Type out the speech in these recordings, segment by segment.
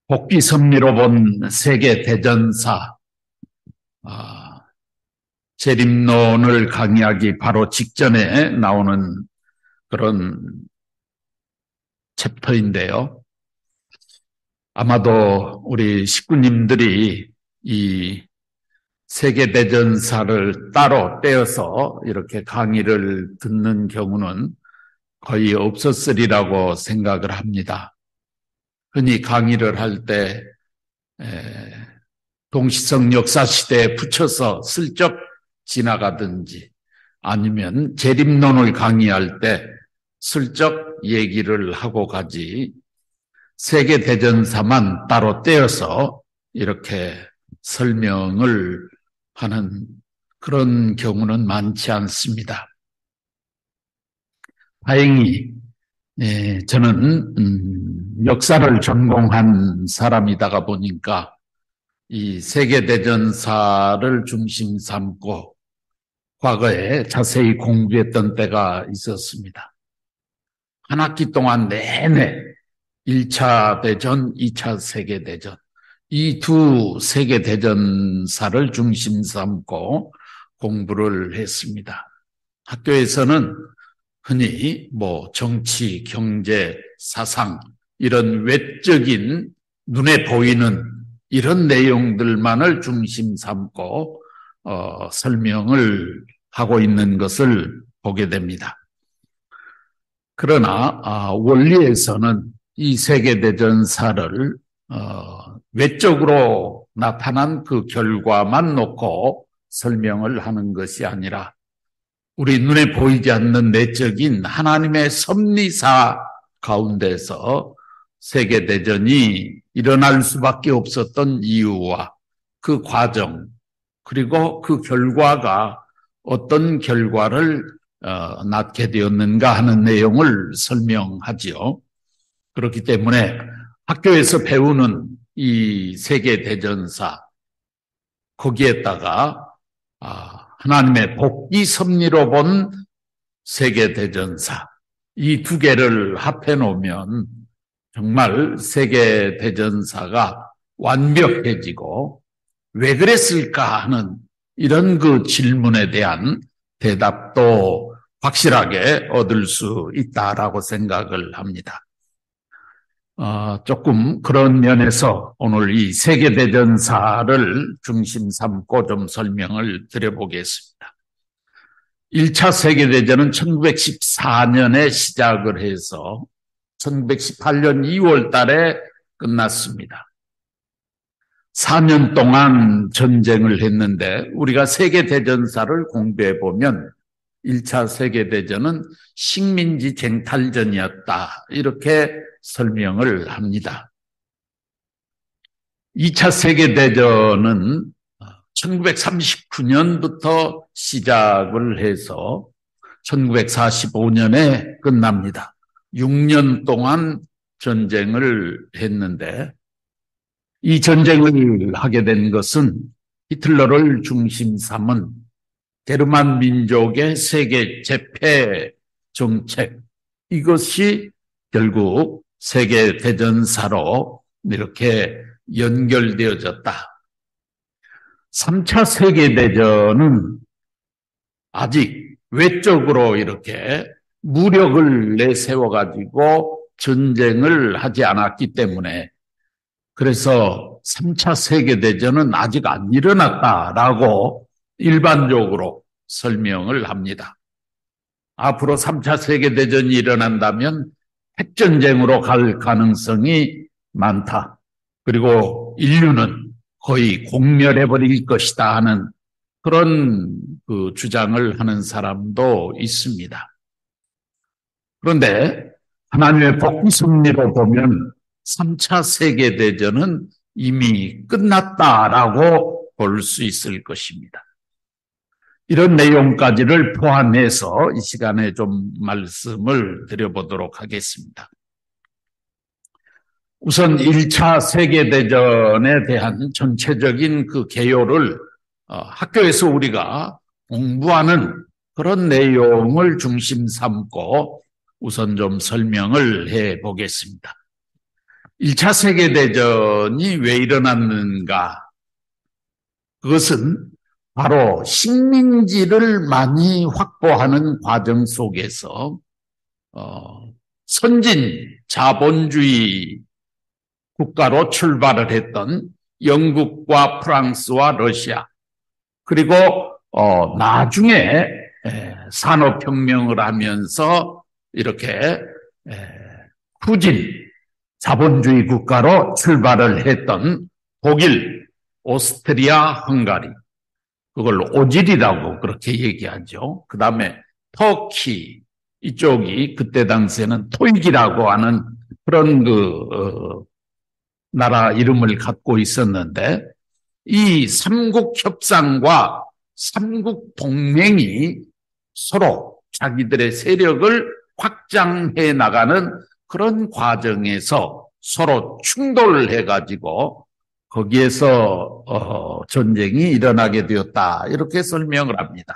복귀 섭리로 본 세계 대전사, 아, 재림론을 강의하기 바로 직전에 나오는 그런 챕터인데요. 아마도 우리 식구님들이 이 세계대전사를 따로 떼어서 이렇게 강의를 듣는 경우는 거의 없었으리라고 생각을 합니다. 흔히 강의를 할 때 동시성 역사시대에 붙여서 슬쩍 지나가든지 아니면 재림론을 강의할 때 슬쩍 얘기를 하고 가지 세계대전사만 따로 떼어서 이렇게 설명을 하는 그런 경우는 많지 않습니다. 다행히 저는 역사를 전공한 사람이다가 보니까 이 세계대전사를 중심 삼고 과거에 자세히 공부했던 때가 있었습니다. 한 학기 동안 내내 1차 대전, 2차 세계대전, 이 두 세계대전사를 중심 삼고 공부를 했습니다. 학교에서는 흔히 정치, 경제, 사상 이런 외적인 눈에 보이는 이런 내용들만을 중심 삼고 설명을 하고 있는 것을 보게 됩니다. 그러나 원리에서는 이 세계대전사를 외적으로 나타난 그 결과만 놓고 설명을 하는 것이 아니라 우리 눈에 보이지 않는 내적인 하나님의 섭리사 가운데서 세계대전이 일어날 수밖에 없었던 이유와 그 과정, 그리고 그 결과가 어떤 결과를 낳게 되었는가 하는 내용을 설명하지요. 그렇기 때문에 학교에서 배우는 이 세계대전사, 거기에다가 하나님의 복귀 섭리로 본 세계대전사, 이 두 개를 합해 놓으면 정말 세계대전사가 완벽해지고 왜 그랬을까 하는 이런 그 질문에 대한 대답도 확실하게 얻을 수 있다라고 생각을 합니다. 조금 그런 면에서 오늘 이 세계대전사를 중심 삼고 좀 설명을 드려보겠습니다. 1차 세계대전은 1914년에 시작을 해서 1918년 2월 달에 끝났습니다. 4년 동안 전쟁을 했는데 우리가 세계대전사를 공부해 보면 1차 세계대전은 식민지 쟁탈전이었다, 이렇게 설명을 합니다. 2차 세계대전은 1939년부터 시작을 해서 1945년에 끝납니다. 6년 동안 전쟁을 했는데 이 전쟁을 하게 된 것은 히틀러를 중심 삼은 게르만 민족의 세계 재패 정책, 이것이 결국 세계대전사로 이렇게 연결되어졌다. 3차 세계대전은 아직 외적으로 이렇게 무력을 내세워가지고 전쟁을 하지 않았기 때문에, 그래서 3차 세계대전은 아직 안 일어났다라고 일반적으로 설명을 합니다. 앞으로 3차 세계대전이 일어난다면 핵전쟁으로 갈 가능성이 많다. 그리고 인류는 거의 공멸해버릴 것이다 하는 그런 그 주장을 하는 사람도 있습니다. 그런데 하나님의 복귀 섭리로 보면 3차 세계대전은 이미 끝났다라고 볼 수 있을 것입니다. 이런 내용까지를 포함해서 이 시간에 좀 말씀을 드려보도록 하겠습니다. 우선 1차 세계대전에 대한 전체적인 그 개요를 학교에서 우리가 공부하는 그런 내용을 중심 삼고 우선 좀 설명을 해 보겠습니다. 1차 세계대전이 왜 일어났는가? 그것은 바로 식민지를 많이 확보하는 과정 속에서 선진 자본주의 국가로 출발을 했던 영국과 프랑스와 러시아, 그리고 나중에 산업혁명을 하면서 이렇게 후진 자본주의 국가로 출발을 했던 독일, 오스트리아, 헝가리, 그걸 오질이라고 그렇게 얘기하죠. 그 다음에 터키, 이쪽이 그때 당시에는 토익이라고 하는 그런 나라 이름을 갖고 있었는데, 이 삼국 협상과 삼국 동맹이 서로 자기들의 세력을 확장해 나가는 그런 과정에서 서로 충돌을 해가지고 거기에서 전쟁이 일어나게 되었다, 이렇게 설명을 합니다.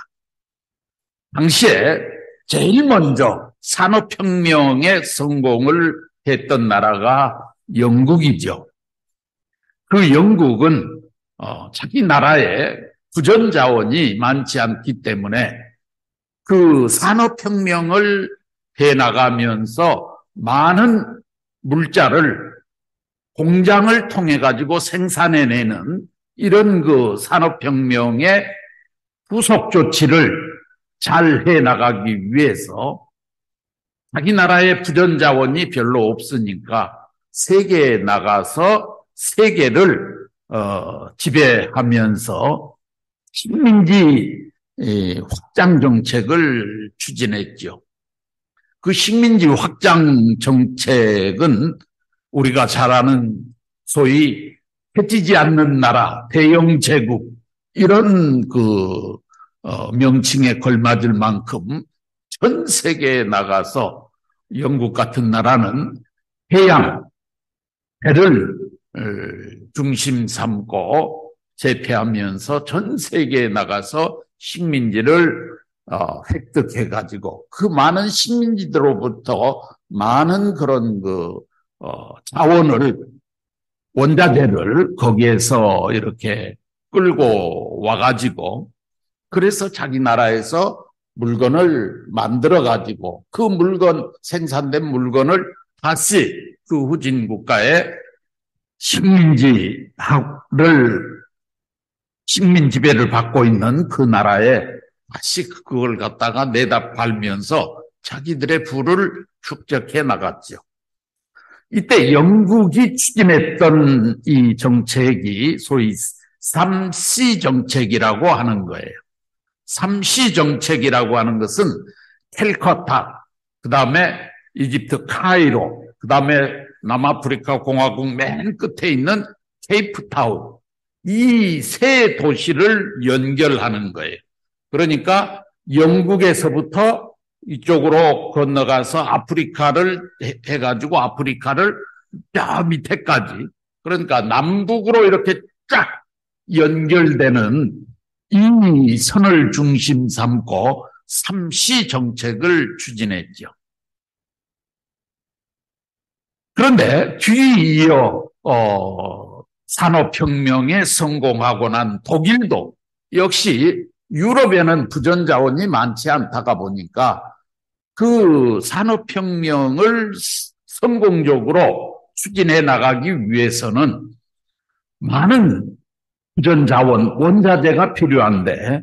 당시에 제일 먼저 산업혁명에 성공을 했던 나라가 영국이죠. 그 영국은 자기 나라에 부전자원이 많지 않기 때문에 그 산업혁명을 해나가면서 많은 물자를 공장을 통해 가지고 생산해내는 이런 그 산업혁명의 후속 조치를 잘 해나가기 위해서 자기 나라의 부전자원이 별로 없으니까 세계에 나가서 세계를 지배하면서 식민지 확장 정책을 추진했죠. 그 식민지 확장 정책은 우리가 잘 아는 소위 해치지 않는 나라, 대영 제국, 이런 그 명칭에 걸맞을 만큼 전 세계에 나가서 영국 같은 나라는 해양, 배를 중심 삼고 제패하면서 전 세계에 나가서 식민지를 획득해가지고 그 많은 식민지들로부터 많은 그런 자원을, 원자재를 거기에서 이렇게 끌고 와가지고, 그래서 자기 나라에서 물건을 만들어가지고 그 물건, 생산된 물건을 다시 그 후진 국가에 식민 지배를 받고 있는 그 나라에 다시 그걸 갖다가 내다 팔면서 자기들의 부를 축적해 나갔죠. 이때 영국이 추진했던 이 정책이 소위 3C 정책이라고 하는 거예요. 3C 정책이라고 하는 것은 캘커타, 그 다음에 이집트 카이로, 그 다음에 남아프리카 공화국 맨 끝에 있는 케이프타운, 이 세 도시를 연결하는 거예요. 그러니까 영국에서부터 이쪽으로 건너가서 아프리카를 해가지고 아프리카를 저 밑에까지, 그러니까 남북으로 이렇게 쫙 연결되는 이 선을 중심 삼고 3C 정책을 추진했죠. 그런데 뒤이어 산업혁명에 성공하고 난 독일도 역시 유럽에는 부전자원이 많지 않다가 보니까 그 산업혁명을 성공적으로 추진해 나가기 위해서는 많은 부전자원, 원자재가 필요한데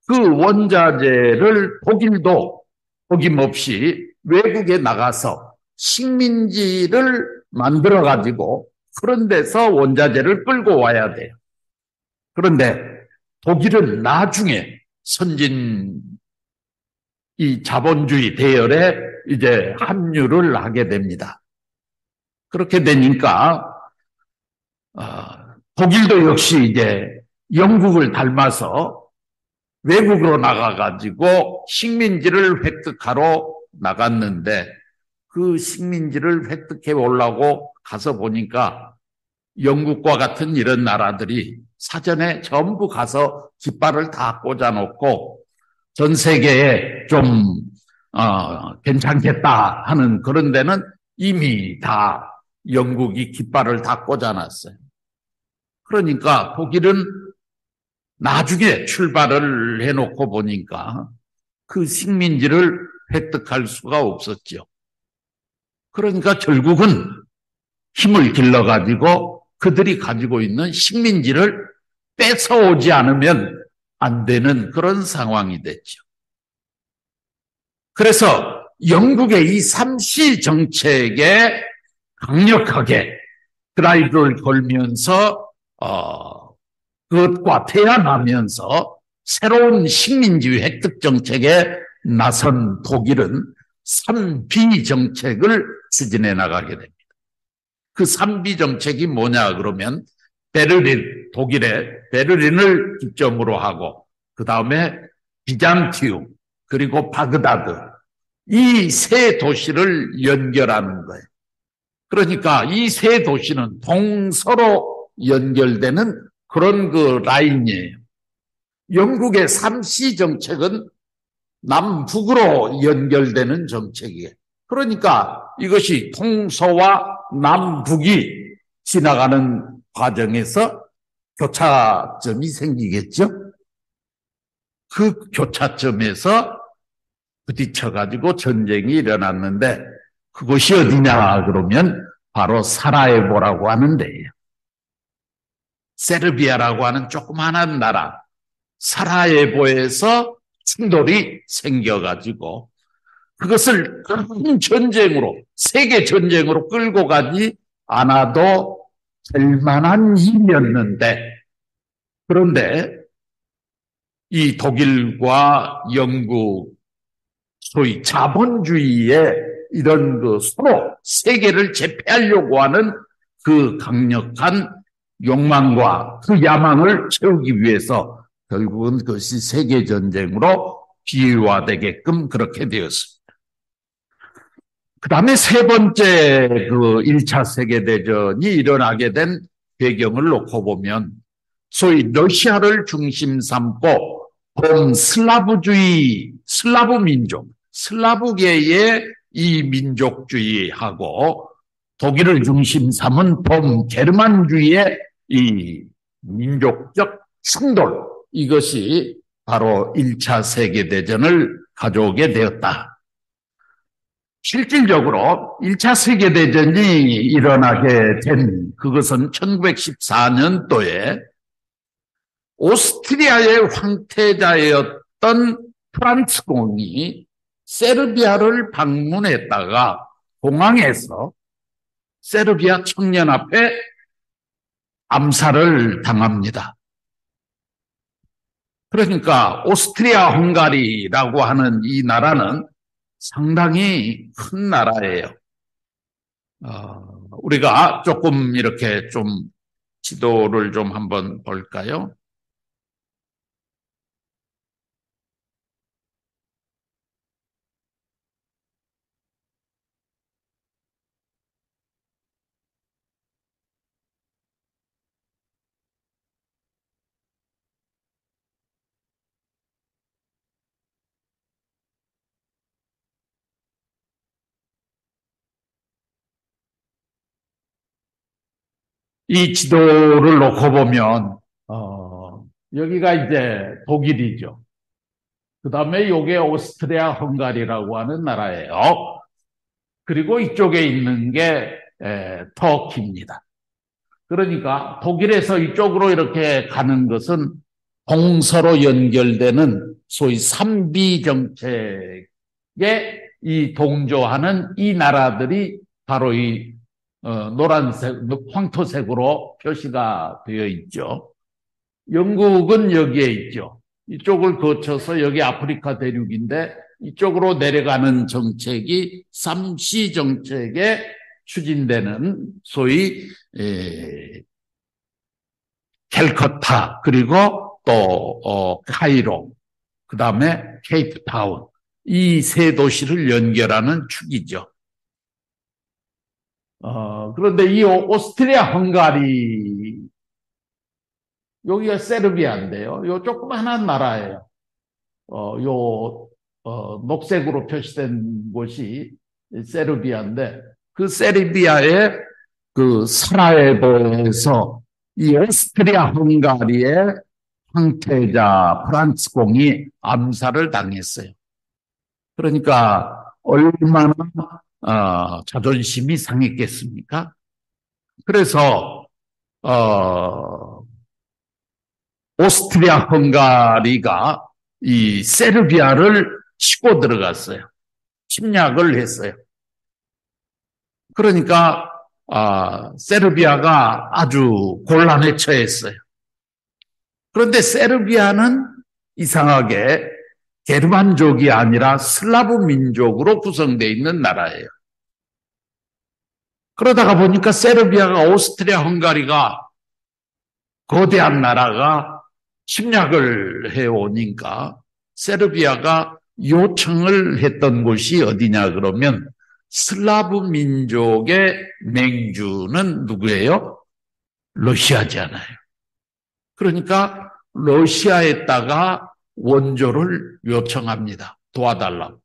그 원자재를 독일도 어김없이 외국에 나가서 식민지를 만들어가지고 그런 데서 원자재를 끌고 와야 돼요. 그런데 독일은 나중에 선진 이 자본주의 대열에 이제 합류를 하게 됩니다. 그렇게 되니까 독일도 역시 이제 영국을 닮아서 외국으로 나가가지고 식민지를 획득하러 나갔는데 그 식민지를 획득해 오려고 가서 보니까 영국과 같은 이런 나라들이 사전에 전부 가서 깃발을 다 꽂아놓고 전 세계에 좀 괜찮겠다 하는 그런 데는 이미 다 영국이 깃발을 다 꽂아놨어요. 그러니까 독일은 나중에 출발을 해놓고 보니까 그 식민지를 획득할 수가 없었죠. 그러니까 결국은 힘을 길러가지고 그들이 가지고 있는 식민지를 뺏어오지 않으면 안 되는 그런 상황이 됐죠. 그래서 영국의 이 삼시 정책에 강력하게 드라이브를 걸면서 그것과 태어나면서 새로운 식민지 획득 정책에 나선 독일은 3B 정책을 추진해 나가게 됩니다. 그 3B 정책이 뭐냐 그러면 베를린, 독일의 베를린을 기점으로 하고 그 다음에 비잔티움 그리고 바그다드 이 세 도시를 연결하는 거예요. 그러니까 이 세 도시는 동서로 연결되는 그런 그 라인이에요. 영국의 3C 정책은 남북으로 연결되는 정책이에요. 그러니까 이것이 동서와 남북이 지나가는 과정에서 교차점이 생기겠죠. 그 교차점에서 부딪혀가지고 전쟁이 일어났는데 그것이 어디냐 그러면 바로 사라예보라고 하는 데예요. 세르비아라고 하는 조그마한 나라 사라예보에서 충돌이 생겨가지고 그것을 큰 전쟁으로 세계 전쟁으로 끌고 가지 않아도 될 만한 일이었는데 그런데 이 독일과 영국 소위 자본주의의 이런 그 서로 세계를 제패하려고 하는 그 강력한 욕망과 그 야망을 채우기 위해서 결국은 그것이 세계전쟁으로 비유화되게끔 그렇게 되었습니다. 그 다음에 세 번째 그 1차 세계대전이 일어나게 된 배경을 놓고 보면 소위 러시아를 중심 삼고 슬라브주의, 슬라브 민족, 슬라브계의 이 민족주의하고 독일을 중심 삼은 게르만주의의 이 민족적 충돌, 이것이 바로 1차 세계대전을 가져오게 되었다. 실질적으로 1차 세계대전이 일어나게 된 그것은 1914년도에 오스트리아의 황태자였던 프란츠 공이 세르비아를 방문했다가 공항에서 세르비아 청년 앞에 암살을 당합니다. 그러니까 오스트리아 헝가리라고 하는 이 나라는 상당히 큰 나라예요. 우리가 조금 이렇게 좀 지도를 좀 한번 볼까요? 이 지도를 놓고 보면 여기가 이제 독일이죠. 그 다음에 이게 오스트리아 헝가리라고 하는 나라예요. 그리고 이쪽에 있는 게 터키입니다. 그러니까 독일에서 이쪽으로 이렇게 가는 것은 동서로 연결되는 소위 3B 정책에 이 동조하는 이 나라들이 바로 이 노란색, 황토색으로 표시가 되어 있죠. 영국은 여기에 있죠. 이쪽을 거쳐서 여기 아프리카 대륙인데 이쪽으로 내려가는 정책이 3C 정책에 추진되는 소위 캘커타 그리고 또 카이로 그 다음에 케이프타운 이 세 도시를 연결하는 축이죠. 그런데 이 오스트리아 헝가리 여기가 세르비아인데요. 요 조그마한 나라예요. 녹색으로 표시된 곳이 세르비아인데 그 세르비아의 그 사라예보에서 이 오스트리아 헝가리의 황태자 프란츠 공이 암살을 당했어요. 그러니까 얼마나 자존심이 상했겠습니까? 그래서 오스트리아 헝가리가 이 세르비아를 치고 들어갔어요. 침략을 했어요. 그러니까 세르비아가 아주 곤란에 처했어요. 그런데 세르비아는 이상하게 게르만족이 아니라 슬라브 민족으로 구성되어 있는 나라예요. 그러다가 보니까 세르비아가 오스트리아 헝가리가 거대한 나라가 침략을 해오니까 세르비아가 요청을 했던 곳이 어디냐 그러면 슬라브 민족의 맹주는 누구예요? 러시아잖아요. 그러니까 러시아에다가 원조를 요청합니다. 도와달라고.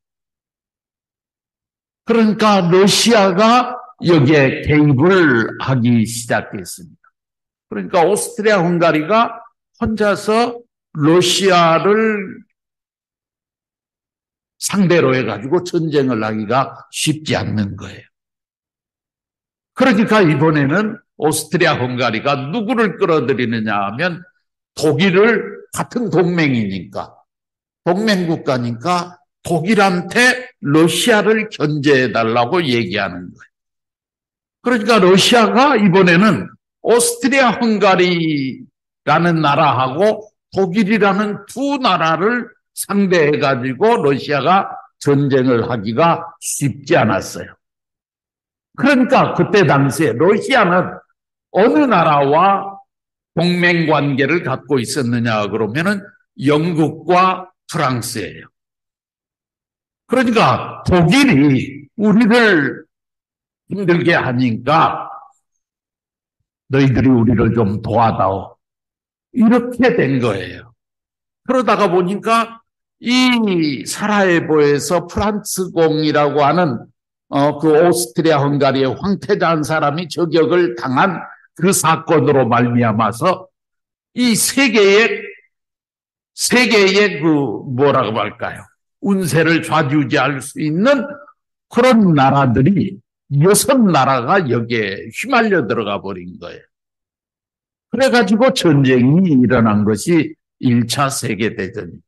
그러니까 러시아가 여기에 개입을 하기 시작했습니다. 그러니까 오스트리아 헝가리가 혼자서 러시아를 상대로 해가지고 전쟁을 하기가 쉽지 않는 거예요. 그러니까 이번에는 오스트리아 헝가리가 누구를 끌어들이느냐 하면 독일을 같은 동맹이니까 동맹국가니까 독일한테 러시아를 견제해달라고 얘기하는 거예요. 그러니까 러시아가 이번에는 오스트리아 헝가리라는 나라하고 독일이라는 두 나라를 상대해가지고 러시아가 전쟁을 하기가 쉽지 않았어요. 그러니까 그때 당시에 러시아는 어느 나라와 동맹 관계를 갖고 있었느냐 그러면은 영국과 프랑스예요. 그러니까 독일이 우리를 힘들게 하니까 너희들이 우리를 좀 도와다오. 이렇게 된 거예요. 그러다가 보니까 이 사라예보에서 프란츠 공이라고 하는 그 오스트리아 헝가리의 황태자 한 사람이 저격을 당한 그 사건으로 말미암아서 이 세계의 그 뭐라고 할까요? 운세를 좌지우지할 수 있는 그런 나라들이 6나라가 여기에 휘말려 들어가 버린 거예요. 그래가지고 전쟁이 일어난 것이 1차 세계대전입니다.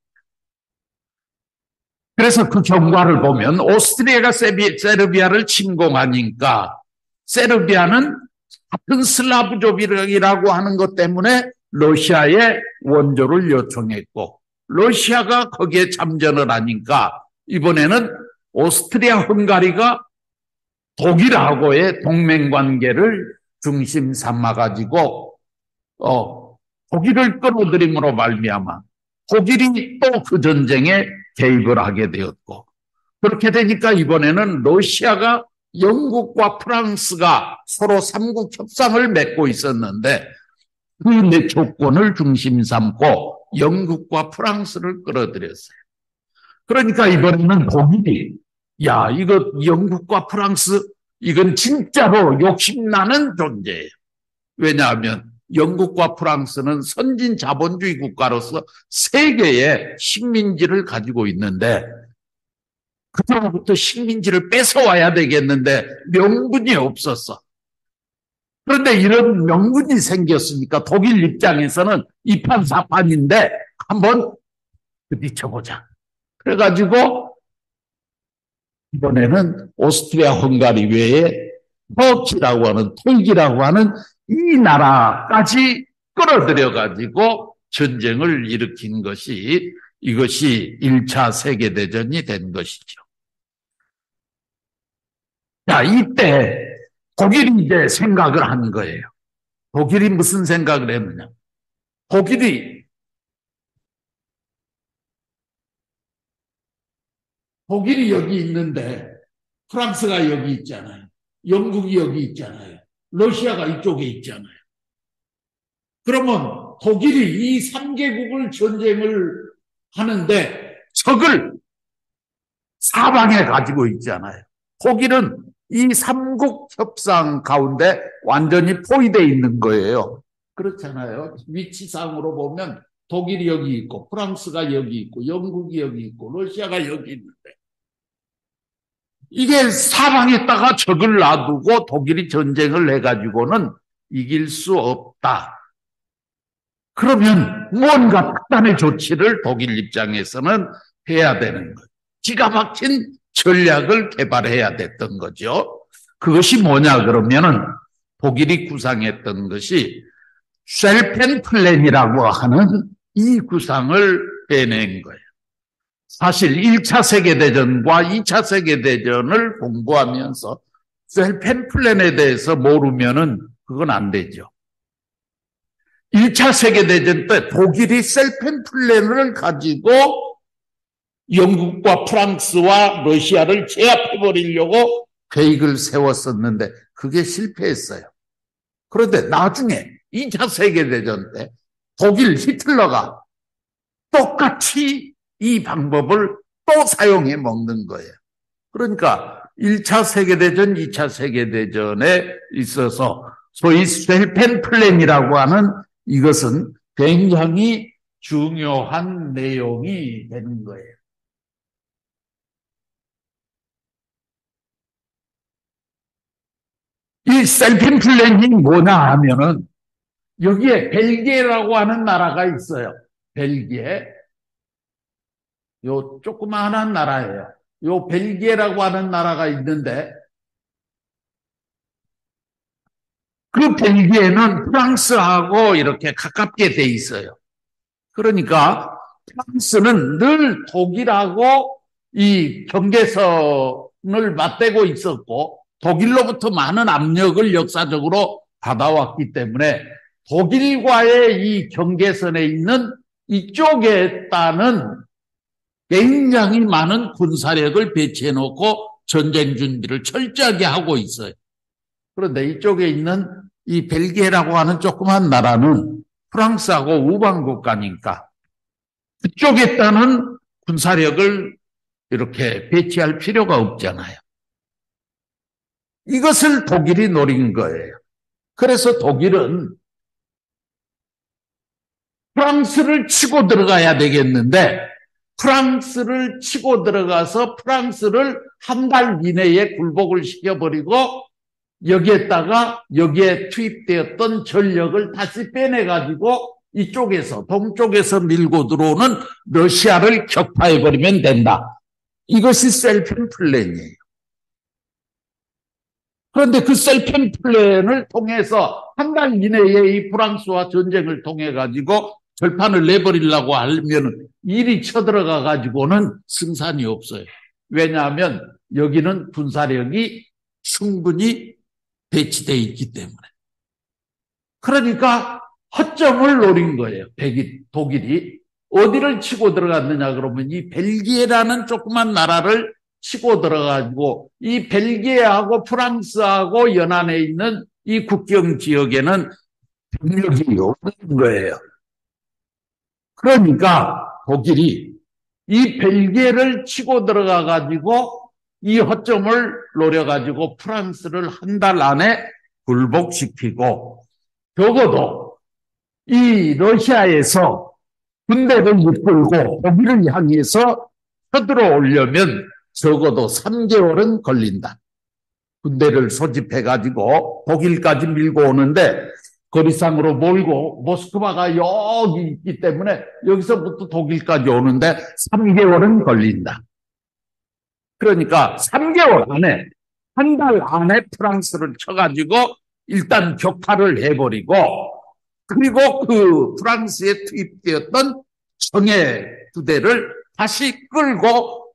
그래서 그 경과를 보면 오스트리아가 세르비아를 침공하니까 세르비아는 같은 슬라브족이라고 하는 것 때문에 러시아에 원조를 요청했고 러시아가 거기에 참전을 하니까 이번에는 오스트리아 헝가리가 독일하고의 동맹관계를 중심 삼아가지고 독일을 끌어들임으로 말미암아 독일이 또 그 전쟁에 개입을 하게 되었고 그렇게 되니까 이번에는 러시아가 영국과 프랑스가 서로 삼국 협상을 맺고 있었는데 그 조건을 중심 삼고 영국과 프랑스를 끌어들였어요. 그러니까 이번에는 독일이 야 이거 영국과 프랑스 이건 진짜로 욕심나는 존재예요. 왜냐하면 영국과 프랑스는 선진 자본주의 국가로서 세계의 식민지를 가지고 있는데 그때부터 식민지를 뺏어와야 되겠는데 명분이 없었어. 그런데 이런 명분이 생겼으니까 독일 입장에서는 이판사판인데 한번 부딪혀보자. 그래가지고 이번에는 오스트리아 헝가리 외에 터키라고 하는 토익이라고 하는 이 나라까지 끌어들여가지고 전쟁을 일으킨 것이 이것이 1차 세계대전이 된 것이죠. 자, 이때 독일이 이제 생각을 한 거예요. 독일이 무슨 생각을 했느냐. 독일이 여기 있는데 프랑스가 여기 있잖아요. 영국이 여기 있잖아요. 러시아가 이쪽에 있잖아요. 그러면 독일이 이 3개국을 전쟁을 하는데 적을 사방에 가지고 있잖아요. 독일은 이 삼국 협상 가운데 완전히 포위되어 있는 거예요. 그렇잖아요. 위치상으로 보면 독일이 여기 있고 프랑스가 여기 있고 영국이 여기 있고 러시아가 여기 있는데 이게 사방에다가 적을 놔두고 독일이 전쟁을 해가지고는 이길 수 없다. 그러면 뭔가 특단의 조치를 독일 입장에서는 해야 되는 거예요. 기가 막힌 전략을 개발해야 됐던 거죠. 그것이 뭐냐 그러면은 독일이 구상했던 것이 쉘펜 플랜이라고 하는 이 구상을 빼낸 거예요. 사실 1차 세계대전과 2차 세계대전을 공부하면서 쉘펜 플랜에 대해서 모르면은 그건 안 되죠. 1차 세계대전 때 독일이 쉘펜 플랜을 가지고 영국과 프랑스와 러시아를 제압해버리려고 계획을 세웠었는데 그게 실패했어요. 그런데 나중에 2차 세계대전 때 독일 히틀러가 똑같이 이 방법을 또 사용해 먹는 거예요. 그러니까 1차 세계대전, 2차 세계대전에 있어서 소위 쉘펜 플랜이라고 하는 이것은 굉장히 중요한 내용이 되는 거예요. 이 셀펜 플랜이 뭐냐 하면은 여기에 벨기에라고 하는 나라가 있어요. 벨기에. 요 조그마한 나라예요. 요 벨기에라고 하는 나라가 있는데 그 벨기에는 프랑스하고 이렇게 가깝게 돼 있어요. 그러니까 프랑스는 늘 독일하고 이 경계선을 맞대고 있었고 독일로부터 많은 압력을 역사적으로 받아왔기 때문에 독일과의 이 경계선에 있는 이쪽에다는 굉장히 많은 군사력을 배치해놓고 전쟁 준비를 철저하게 하고 있어요. 그런데 이쪽에 있는 이 벨기에라고 하는 조그만 나라는 프랑스하고 우방국가니까 그쪽에다는 군사력을 이렇게 배치할 필요가 없잖아요. 이것을 독일이 노린 거예요. 그래서 독일은 프랑스를 치고 들어가야 되겠는데 프랑스를 치고 들어가서 프랑스를 한 달 이내에 굴복을 시켜버리고 여기에다가 여기에 투입되었던 전력을 다시 빼내가지고 이쪽에서 동쪽에서 밀고 들어오는 러시아를 격파해버리면 된다. 이것이 셀펜 플랜이에요. 그런데 그 셀펜 플랜을 통해서 한 달 이내에 이 프랑스와 전쟁을 통해 가지고 절판을 내버리려고 하면 일이 쳐들어가 가지고는 승산이 없어요. 왜냐하면 여기는 군사력이 충분히 배치되어 있기 때문에. 그러니까 허점을 노린 거예요. 독일이. 어디를 치고 들어갔느냐 그러면 이 벨기에라는 조그만 나라를 치고 들어가지고 이 벨기에하고 프랑스하고 연안에 있는 이 국경 지역에는 병력이 없는 거예요. 그러니까 독일이 이 벨기에를 치고 들어가 가지고 이 허점을 노려가지고 프랑스를 한 달 안에 굴복시키고 적어도 이 러시아에서 군대를 이끌고 독일을 향해서 쳐들어오려면 적어도 3개월은 걸린다. 군대를 소집해가지고 독일까지 밀고 오는데 거리상으로 몰고 모스크바가 여기 있기 때문에 여기서부터 독일까지 오는데 3개월은 걸린다. 그러니까 3개월 안에 한 달 안에 프랑스를 쳐가지고 일단 격파를 해버리고 그리고 그 프랑스에 투입되었던 청해 부대를 다시 끌고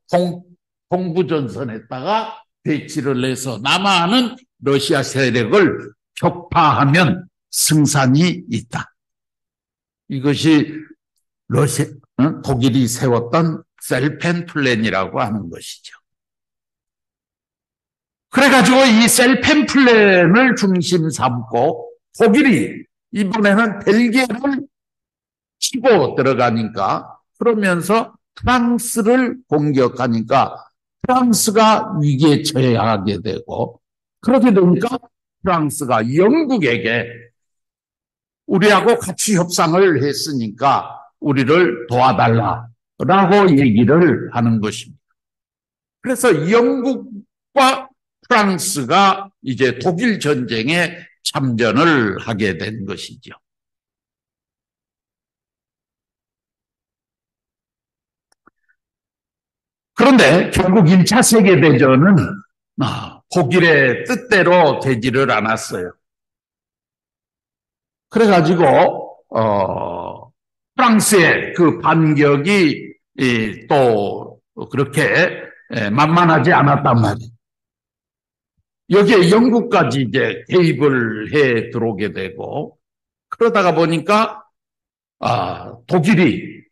동부전선에다가 배치를 해서 남아하는 러시아 세력을 격파하면 승산이 있다. 이것이 독일이 세웠던 셀펜 플랜이라고 하는 것이죠. 그래가지고 이 셀펜 플랜을 중심 삼고 독일이 이번에는 벨기에를 치고 들어가니까 그러면서 프랑스를 공격하니까 프랑스가 위기에 처하게 되고 그렇게 되니까 프랑스가 영국에게 우리하고 같이 협상을 했으니까 우리를 도와달라라고 얘기를 하는 것입니다. 그래서 영국과 프랑스가 이제 독일 전쟁에 참전을 하게 된 것이죠. 그런데 결국 1차 세계대전은 독일의 뜻대로 되지를 않았어요. 그래가지고 프랑스의 그 반격이 또 그렇게 만만하지 않았단 말이에요. 여기에 영국까지 이제 개입을 해 들어오게 되고, 그러다가 보니까 독일이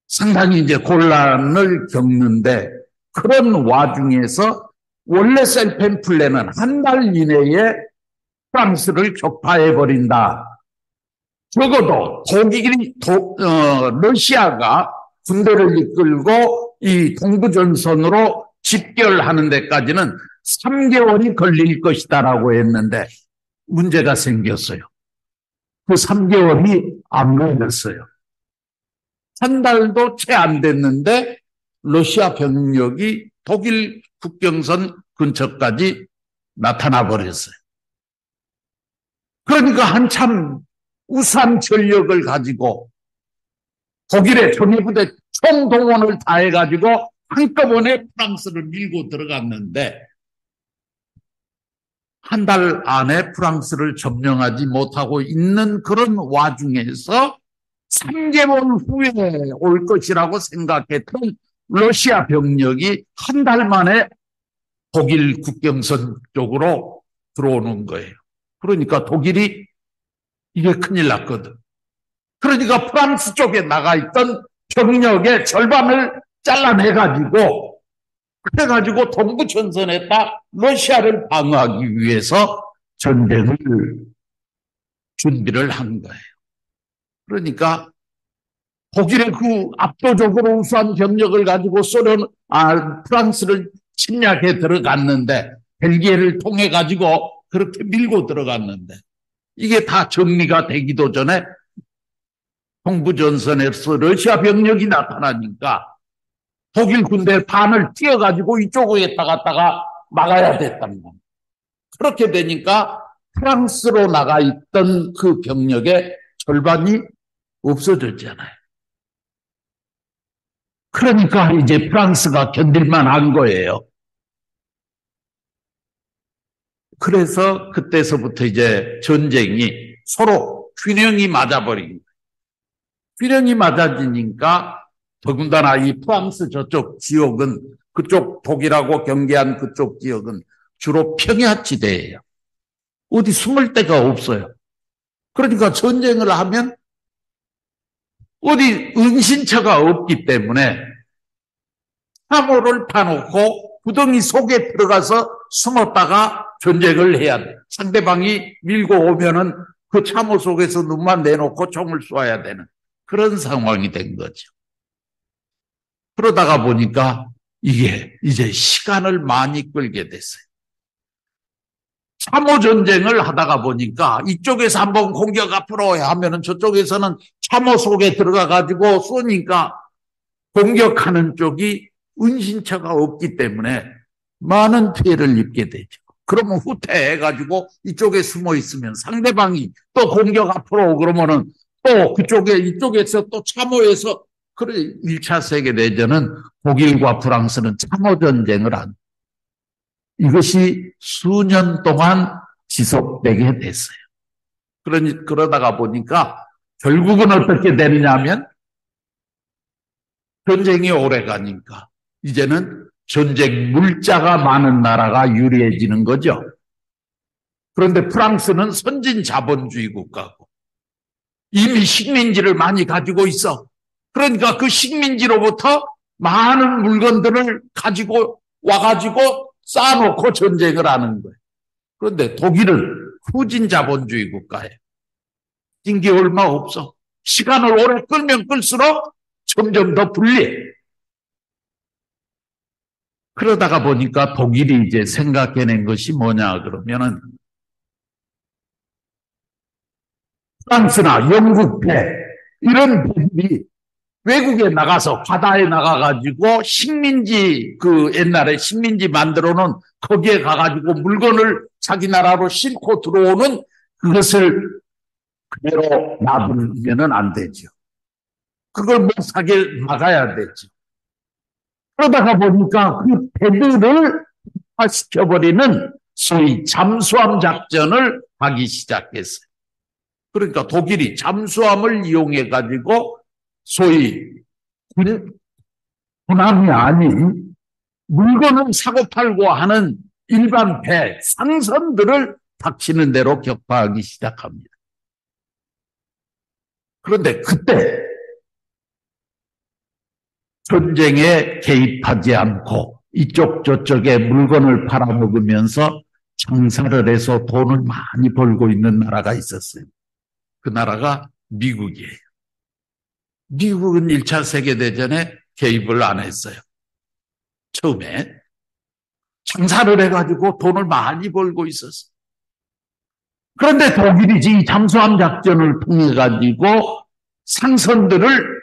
상당히 이제 곤란을 겪는데, 그런 와중에서 원래 셀펜 플랜은 한 달 이내에 프랑스를 격파해 버린다. 적어도 러시아가 군대를 이끌고 이 동부전선으로 집결하는 데까지는 3개월이 걸릴 것이다라고 했는데 문제가 생겼어요. 그 3개월이 안 걸렸어요. 한 달도 채 안 됐는데 러시아 병력이 독일 국경선 근처까지 나타나 버렸어요. 그러니까 한참 우수한 전력을 가지고 독일의 정예부대 총동원을 다해가지고 한꺼번에 프랑스를 밀고 들어갔는데 한 달 안에 프랑스를 점령하지 못하고 있는 그런 와중에서 3개월 후에 올 것이라고 생각했던 러시아 병력이 한 달 만에 독일 국경선 쪽으로 들어오는 거예요. 그러니까 독일이 이게 큰일 났거든. 그러니까 프랑스 쪽에 나가 있던 병력의 절반을 잘라내가지고 그래가지고 동부전선에다 러시아를 방어하기 위해서 전쟁을 준비를 한 거예요. 그러니까 독일의 그 압도적으로 우수한 병력을 가지고 프랑스를 침략해 들어갔는데 벨기에를 통해 가지고 그렇게 밀고 들어갔는데 이게 다 정리가 되기도 전에 동부전선에서 러시아 병력이 나타나니까 독일 군대 반을 띄어가지고 이쪽에 갔다가 막아야 됐단 말이에요. 그렇게 되니까 프랑스로 나가 있던 그 병력의 절반이 없어졌잖아요. 그러니까 이제 프랑스가 견딜만 한 거예요. 그래서 그때서부터 이제 전쟁이 서로 균형이 맞아버린 거예요. 균형이 맞아지니까 더군다나 이 프랑스 저쪽 지역은 그쪽 독일하고 경계한 그쪽 지역은 주로 평야지대예요. 어디 숨을 데가 없어요. 그러니까 전쟁을 하면 어디 은신처가 없기 때문에 참호를 파놓고 구덩이 속에 들어가서 숨었다가 전쟁을 해야 돼. 상대방이 밀고 오면은 그 참호 속에서 눈만 내놓고 총을 쏘아야 되는 그런 상황이 된 거죠. 그러다가 보니까 이게 이제 시간을 많이 끌게 됐어요. 참호 전쟁을 하다가 보니까 이쪽에서 한번 공격 앞으로 하면은 저쪽에서는 참호 속에 들어가 가지고 쏘니까 공격하는 쪽이 은신처가 없기 때문에 많은 피해를 입게 되죠. 그러면 후퇴해가지고 이쪽에 숨어 있으면 상대방이 또 공격 앞으로 오고 그러면은 또 그쪽에 이쪽에서 또 참호에서 그래 1차 세계대전은 독일과 프랑스는 참호전쟁을 한 이것이 수년 동안 지속되게 됐어요. 그러다가 보니까 결국은 어떻게 되느냐면 전쟁이 오래 가니까 이제는 전쟁 물자가 많은 나라가 유리해지는 거죠. 그런데 프랑스는 선진 자본주의 국가고 이미 식민지를 많이 가지고 있어. 그러니까 그 식민지로부터 많은 물건들을 가지고 와가지고 쌓아놓고 전쟁을 하는 거예요. 그런데 독일은 후진 자본주의 국가예요. 인기 얼마 없어. 시간을 오래 끌면 끌수록 점점 더 불리해. 그러다가 보니까 독일이 이제 생각해낸 것이 뭐냐 그러면은 프랑스나 영국 배 이런 배들이 외국에 나가서 바다에 나가가지고 식민지 옛날에 식민지 만들어 놓은 거기에 가가지고 물건을 자기 나라로 싣고 들어오는 그것을 그대로 놔두면은 안 되죠. 그걸 못 사게 막아야 되죠. 그러다가 보니까 그 배들을 시켜버리는 소위 잠수함 작전을 하기 시작했어요. 그러니까 독일이 잠수함을 이용해가지고 소위 군함이 아닌 물건을 사고 팔고 하는 일반 배, 상선들을 닥치는 대로 격파하기 시작합니다. 그런데 그때 전쟁에 개입하지 않고 이쪽 저쪽에 물건을 팔아먹으면서 장사를 해서 돈을 많이 벌고 있는 나라가 있었어요. 그 나라가 미국이에요. 미국은 1차 세계대전에 개입을 안 했어요. 처음에 장사를 해가지고 돈을 많이 벌고 있었어요. 그런데 독일이 이 잠수함 작전을 통해 가지고 상선들을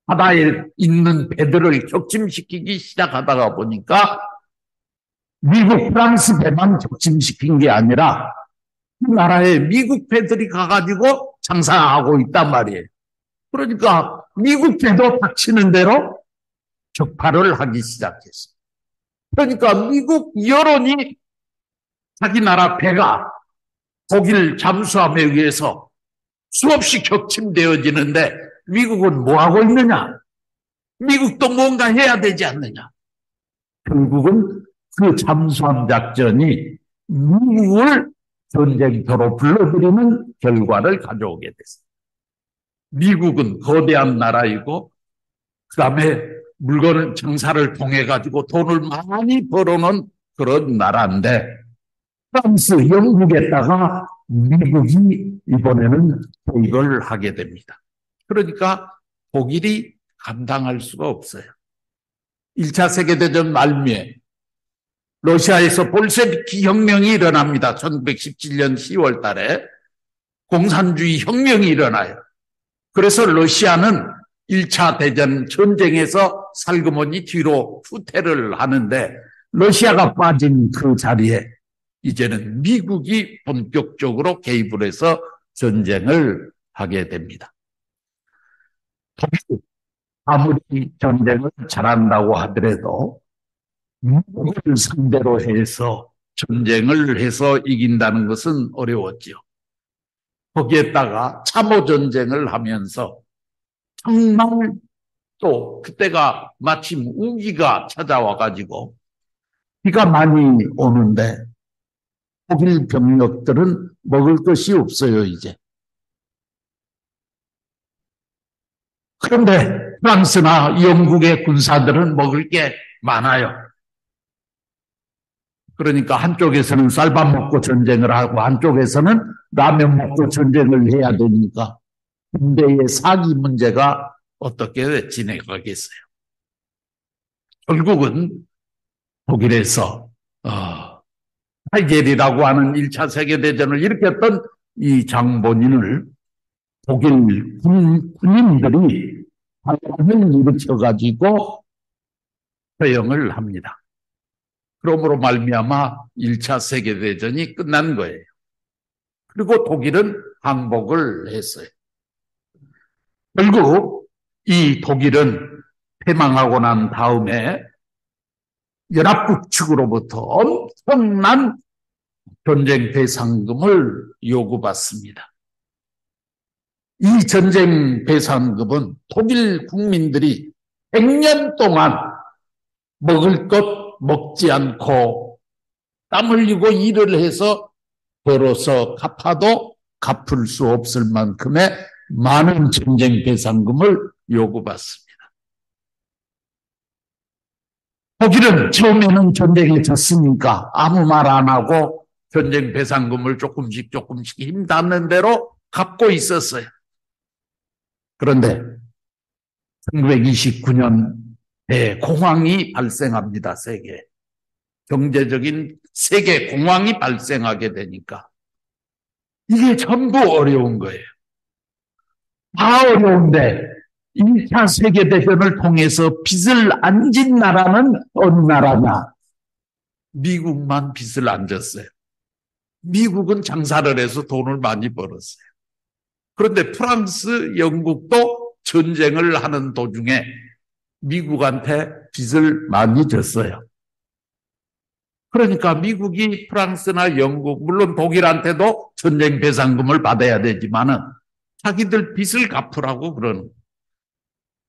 바다에 있는 배들을 격침시키기 시작하다가 보니까 미국, 프랑스 배만 격침시킨 게 아니라 그 나라에 미국 배들이 가가지고 장사하고 있단 말이에요. 그러니까 미국 배도 닥치는 대로 격파를 하기 시작했어요. 그러니까 미국 여론이 자기 나라 배가 독일 잠수함에 의해서 수없이 격침되어지는데 미국은 뭐하고 있느냐? 미국도 뭔가 해야 되지 않느냐? 결국은 그 잠수함 작전이 미국을 전쟁터로 불러들이는 결과를 가져오게 됐어요. 미국은 거대한 나라이고 그 다음에 물건을 장사를 통해 가지고 돈을 많이 벌어놓은 그런 나라인데 프랑스, 영국에다가 미국이 이번에는 개입을 하게 됩니다. 그러니까 독일이 감당할 수가 없어요. 1차 세계대전 말미에 러시아에서 볼셰비키 혁명이 일어납니다. 1917년 10월 달에 공산주의 혁명이 일어나요. 그래서 러시아는 1차 대전 전쟁에서 살그머니 뒤로 후퇴를 하는데 러시아가 빠진 그 자리에 이제는 미국이 본격적으로 개입을 해서 전쟁을 하게 됩니다. 독일이 아무리 전쟁을 잘한다고 하더라도 미국을 상대로 해서 전쟁을 해서 이긴다는 것은 어려웠죠. 거기에다가 참호전쟁을 하면서 정말 또 그때가 마침 우기가 찾아와가지고 비가 많이 오는데 독일 병력들은 먹을 것이 없어요, 이제. 그런데 프랑스나 영국의 군사들은 먹을 게 많아요. 그러니까 한쪽에서는 쌀밥 먹고 전쟁을 하고 한쪽에서는 라면 먹고 전쟁을 해야 되니까 군대의 사기 문제가 어떻게 진행하겠어요. 결국은 독일에서 하이겔이라고 하는 1차 세계대전을 일으켰던 이 장본인을 독일 군인들이 반란을 일으켜가지고 처형을 합니다. 그러므로 말미암아 1차 세계대전이 끝난 거예요. 그리고 독일은 항복을 했어요. 결국 이 독일은 패망하고 난 다음에 연합국 측으로부터 엄청난 전쟁 배상금을 요구받습니다. 이 전쟁 배상금은 독일 국민들이 100년 동안 먹을 것 먹지 않고 땀 흘리고 일을 해서 벌어서 갚아도 갚을 수 없을 만큼의 많은 전쟁 배상금을 요구받습니다. 독일은 처음에는 전쟁에 졌으니까 아무 말 안 하고 전쟁 배상금을 조금씩 힘 닿는 대로 갚고 있었어요. 그런데 1929년 공황이 발생합니다. 세계. 경제적인 세계 공황이 발생하게 되니까 이게 전부 어려운 거예요. 다 어려운데 1차 세계대전을 통해서 빚을 안 진 나라는 어느 나라냐? 미국만 빚을 안 졌어요. 미국은 장사를 해서 돈을 많이 벌었어요. 그런데 프랑스, 영국도 전쟁을 하는 도중에 미국한테 빚을 많이 졌어요. 그러니까 미국이 프랑스나 영국, 물론 독일한테도 전쟁 배상금을 받아야 되지만은 자기들 빚을 갚으라고 그러는 거예요.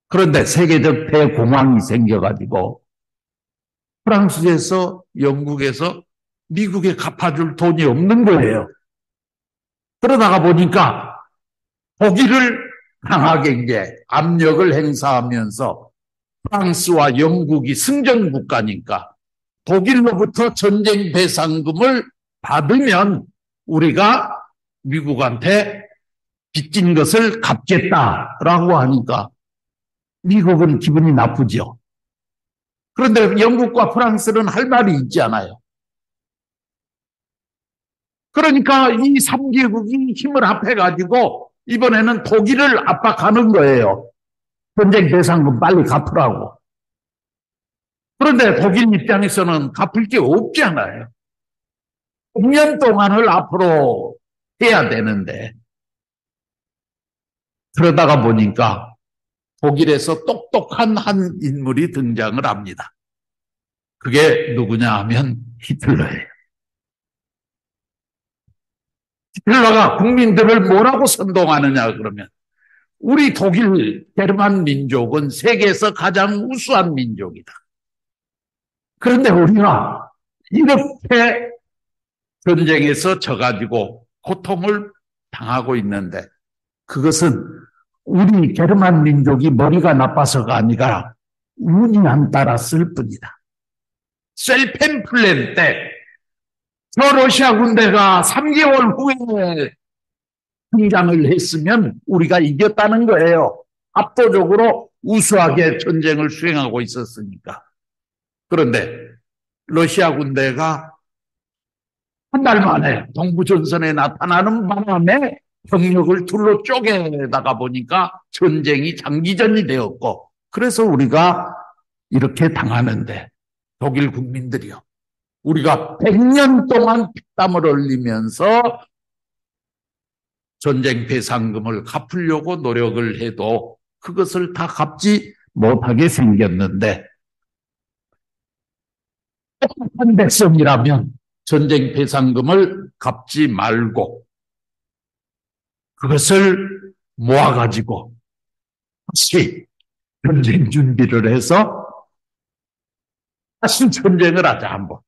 그런데 세계적 대공황이 생겨가지고 프랑스에서 영국에서 미국에 갚아줄 돈이 없는 거예요. 그러다가 보니까 독일을 강하게 이제 압력을 행사하면서 프랑스와 영국이 승전국가니까 독일로부터 전쟁 배상금을 받으면 우리가 미국한테 빚진 것을 갚겠다라고 하니까 미국은 기분이 나쁘죠. 그런데 영국과 프랑스는 할 말이 있지 않아요. 그러니까 이 3개국이 힘을 합해가지고 이번에는 독일을 압박하는 거예요. 전쟁 배상금 빨리 갚으라고. 그런데 독일 입장에서는 갚을 게 없잖아요. 5년 동안을 앞으로 해야 되는데 그러다가 보니까 독일에서 똑똑한 한 인물이 등장을 합니다. 그게 누구냐 하면 히틀러예요. 히틀러가 국민들을 뭐라고 선동하느냐 그러면 우리 독일 게르만 민족은 세계에서 가장 우수한 민족이다. 그런데 우리가 이렇게 전쟁에서 져가지고 고통을 당하고 있는데 그것은 우리 게르만 민족이 머리가 나빠서가 아니라 운이 안 따랐을 뿐이다. 셀펜 플랜 때 저 러시아 군대가 3개월 후에 등장을 했으면 우리가 이겼다는 거예요. 압도적으로 우수하게 전쟁을 수행하고 있었으니까. 그런데 러시아 군대가 한 달 만에 동부전선에 나타나는 바람에 병력을 둘로 쪼개다가 보니까 전쟁이 장기전이 되었고 그래서 우리가 이렇게 당하는데 독일 국민들이요. 우리가 100년 동안 피땀을 흘리면서 전쟁 배상금을 갚으려고 노력을 해도 그것을 다 갚지 못하게 생겼는데 똑똑한 백성이라면 전쟁 배상금을 갚지 말고 그것을 모아가지고 다시 전쟁 준비를 해서 다시 전쟁을 하자 한번.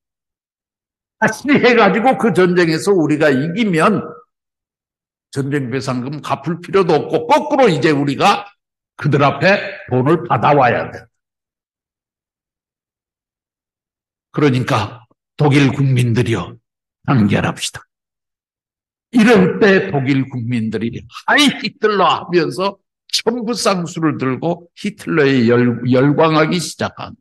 다시 해가지고 그 전쟁에서 우리가 이기면 전쟁 배상금 갚을 필요도 없고 거꾸로 이제 우리가 그들 앞에 돈을 받아와야 돼. 그러니까 독일 국민들이요, 단결합시다. 이럴 때 독일 국민들이 하이 히틀러 하면서 천부상수를 들고 히틀러에 열광하기 시작한.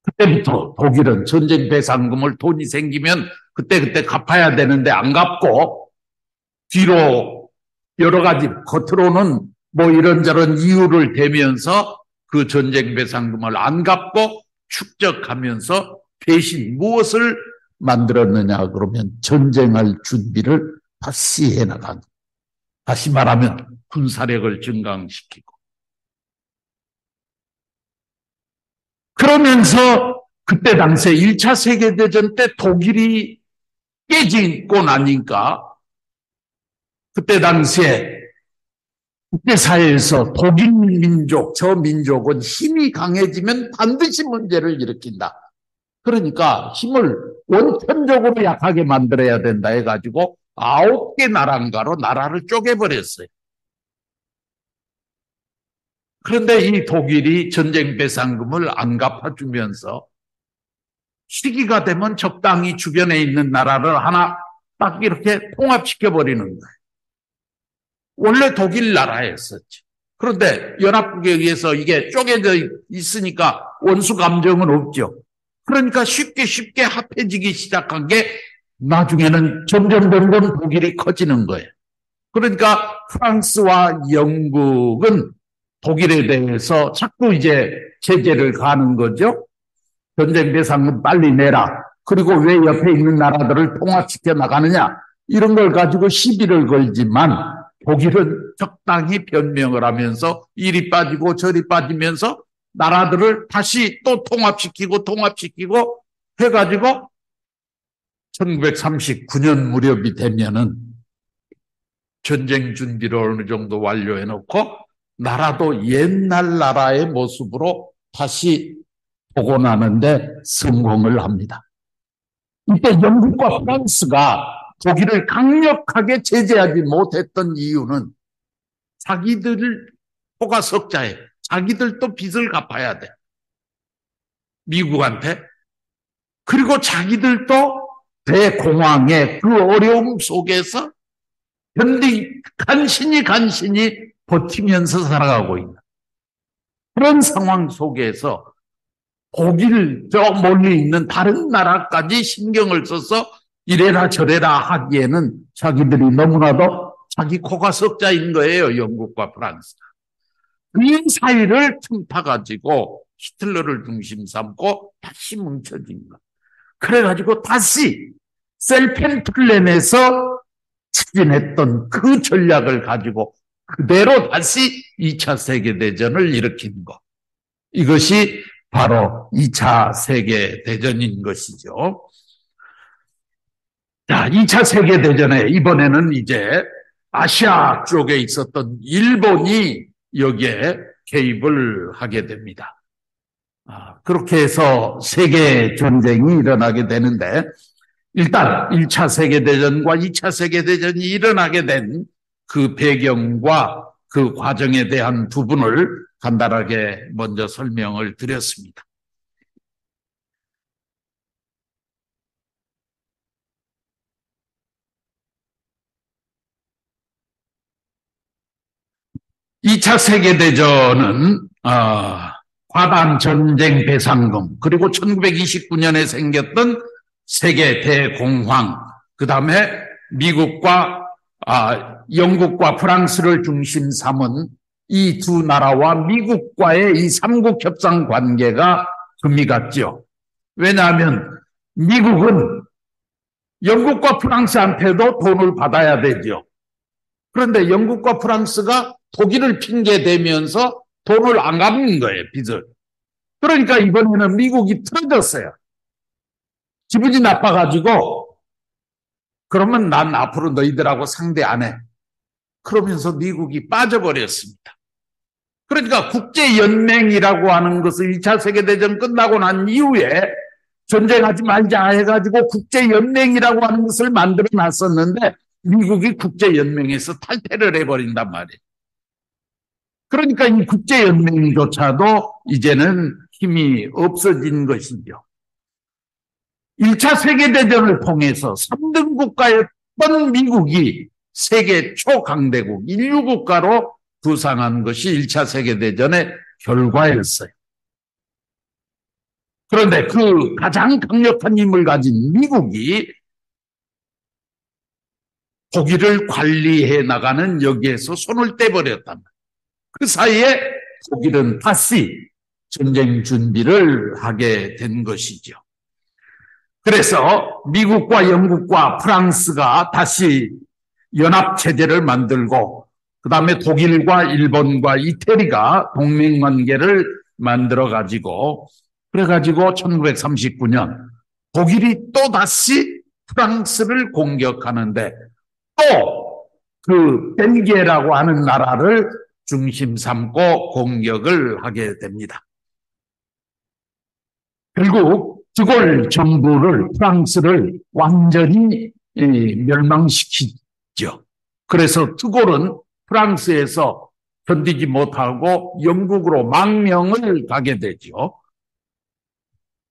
그때부터 독일은 전쟁 배상금을 돈이 생기면 그때 갚아야 되는데 안 갚고 뒤로 여러 가지 겉으로는 뭐 이런저런 이유를 대면서 그 전쟁 배상금을 안 갚고 축적하면서 대신 무엇을 만들었느냐 그러면 전쟁할 준비를 다시 해나간. 다시 말하면 군사력을 증강시키고. 그러면서 그때 당시에 1차 세계대전 때 독일이 깨지고 나니까 그때 당시에 국제사회에서 독일 민족, 저 민족은 힘이 강해지면 반드시 문제를 일으킨다. 그러니까 힘을 원천적으로 약하게 만들어야 된다 해가지고 9개 나라인가로 나라를 쪼개버렸어요. 그런데 이 독일이 전쟁 배상금을 안 갚아주면서 시기가 되면 적당히 주변에 있는 나라를 하나 딱 이렇게 통합시켜버리는 거예요. 원래 독일 나라였었죠. 그런데 연합국에 의해서 이게 쪼개져 있으니까 원수 감정은 없죠. 그러니까 쉽게 합해지기 시작한 게 나중에는 점점 독일이 커지는 거예요. 그러니까 프랑스와 영국은 독일에 대해서 자꾸 이제 제재를 가는 거죠. 전쟁 배상금 빨리 내라. 그리고 왜 옆에 있는 나라들을 통합시켜 나가느냐. 이런 걸 가지고 시비를 걸지만 독일은 적당히 변명을 하면서 이리 빠지고 저리 빠지면서 나라들을 다시 또 통합시키고 해가지고 1939년 무렵이 되면은 전쟁 준비를 어느 정도 완료해놓고 나라도 옛날 나라의 모습으로 다시 복원하는데 성공을 합니다. 이때 영국과 프랑스가 독일을 강력하게 제재하지 못했던 이유는 자기들 포가 석자에 자기들도 빚을 갚아야 돼. 미국한테. 그리고 자기들도 대공황의 그 어려움 속에서 간신히 버티면서 살아가고 있는 그런 상황 속에서 독일 저 멀리 있는 다른 나라까지 신경을 써서 이래라 저래라 하기에는 자기들이 너무나도 자기 코가 석자인 거예요. 영국과 프랑스가. 이 사이를 틈타가지고 히틀러를 중심 삼고 다시 뭉쳐진 거. 그래가지고 다시 셀펜플랜에서 추진했던 그 전략을 가지고 그대로 다시 2차 세계대전을 일으킨 거. 이것이 바로 2차 세계대전인 것이죠. 자, 2차 세계대전에 이번에는 이제 아시아 쪽에 있었던 일본이 여기에 개입을 하게 됩니다. 그렇게 해서 세계전쟁이 일어나게 되는데 일단 1차 세계대전과 2차 세계대전이 일어나게 된 그 배경과 그 과정에 대한 부분을 간단하게 먼저 설명을 드렸습니다. 2차 세계대전은 화단 전쟁 배상금 그리고 1929년에 생겼던 세계 대공황 그다음에 미국과 영국과 프랑스를 중심 삼은 이 두 나라와 미국과의 이 삼국 협상 관계가 금이 갔죠. 왜냐하면 미국은 영국과 프랑스한테도 돈을 받아야 되죠. 그런데 영국과 프랑스가 독일을 핑계대면서 돈을 안 갚는 거예요, 빚을. 그러니까 이번에는 미국이 틀어졌어요. 기분이 나빠가지고 그러면 난 앞으로 너희들하고 상대 안 해. 그러면서 미국이 빠져버렸습니다. 그러니까 국제연맹이라고 하는 것을 2차 세계대전 끝나고 난 이후에 전쟁하지 말자 해가지고 국제연맹이라고 하는 것을 만들어 놨었는데 미국이 국제연맹에서 탈퇴를 해버린단 말이에요. 그러니까 이 국제연맹조차도 이제는 힘이 없어진 것이죠. 1차 세계대전을 통해서 3등 국가였던 미국이 세계 초강대국, 인류국가로 부상한 것이 1차 세계대전의 결과였어요. 그런데 그 가장 강력한 힘을 가진 미국이 독일을 관리해 나가는 여기에서 손을 떼버렸단 말이에요. 그 사이에 독일은 다시 전쟁 준비를 하게 된 것이죠. 그래서 미국과 영국과 프랑스가 다시 연합체제를 만들고 그 다음에 독일과 일본과 이태리가 동맹관계를 만들어가지고 그래가지고 1939년 독일이 또다시 프랑스를 공격하는데 또 그 벨기에라고 하는 나라를 중심 삼고 공격을 하게 됩니다. 결국 드골 정부를 프랑스를 완전히 멸망시키죠. 그래서 드골은 프랑스에서 견디지 못하고 영국으로 망명을 가게 되죠.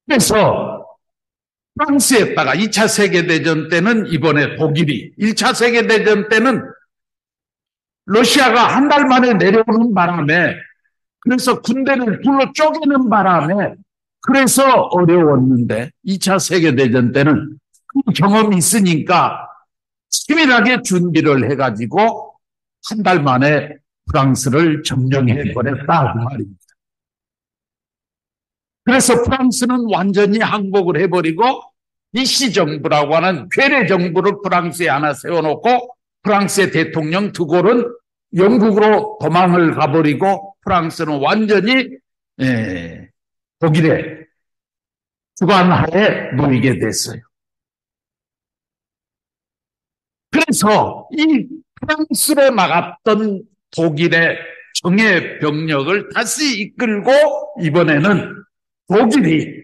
그래서 프랑스에다가 2차 세계대전 때는 이번에 독일이 1차 세계대전 때는 러시아가 한 달 만에 내려오는 바람에, 그래서 군대를 둘러 쪼개는 바람에, 그래서 어려웠는데 2차 세계대전 때는 그 경험이 있으니까 치밀하게 준비를 해가지고 한 달 만에 프랑스를 점령해버렸다 그 말입니다. 그래서 프랑스는 완전히 항복을 해버리고 니시 정부라고 하는 괴뢰 정부를 프랑스에 하나 세워놓고 프랑스의 대통령 드골은 영국으로 도망을 가버리고 프랑스는 완전히 독일의 주관하에 놓이게 됐어요. 그래서 이 프랑스로 나갔던 독일의 정예 병력을 다시 이끌고 이번에는 독일이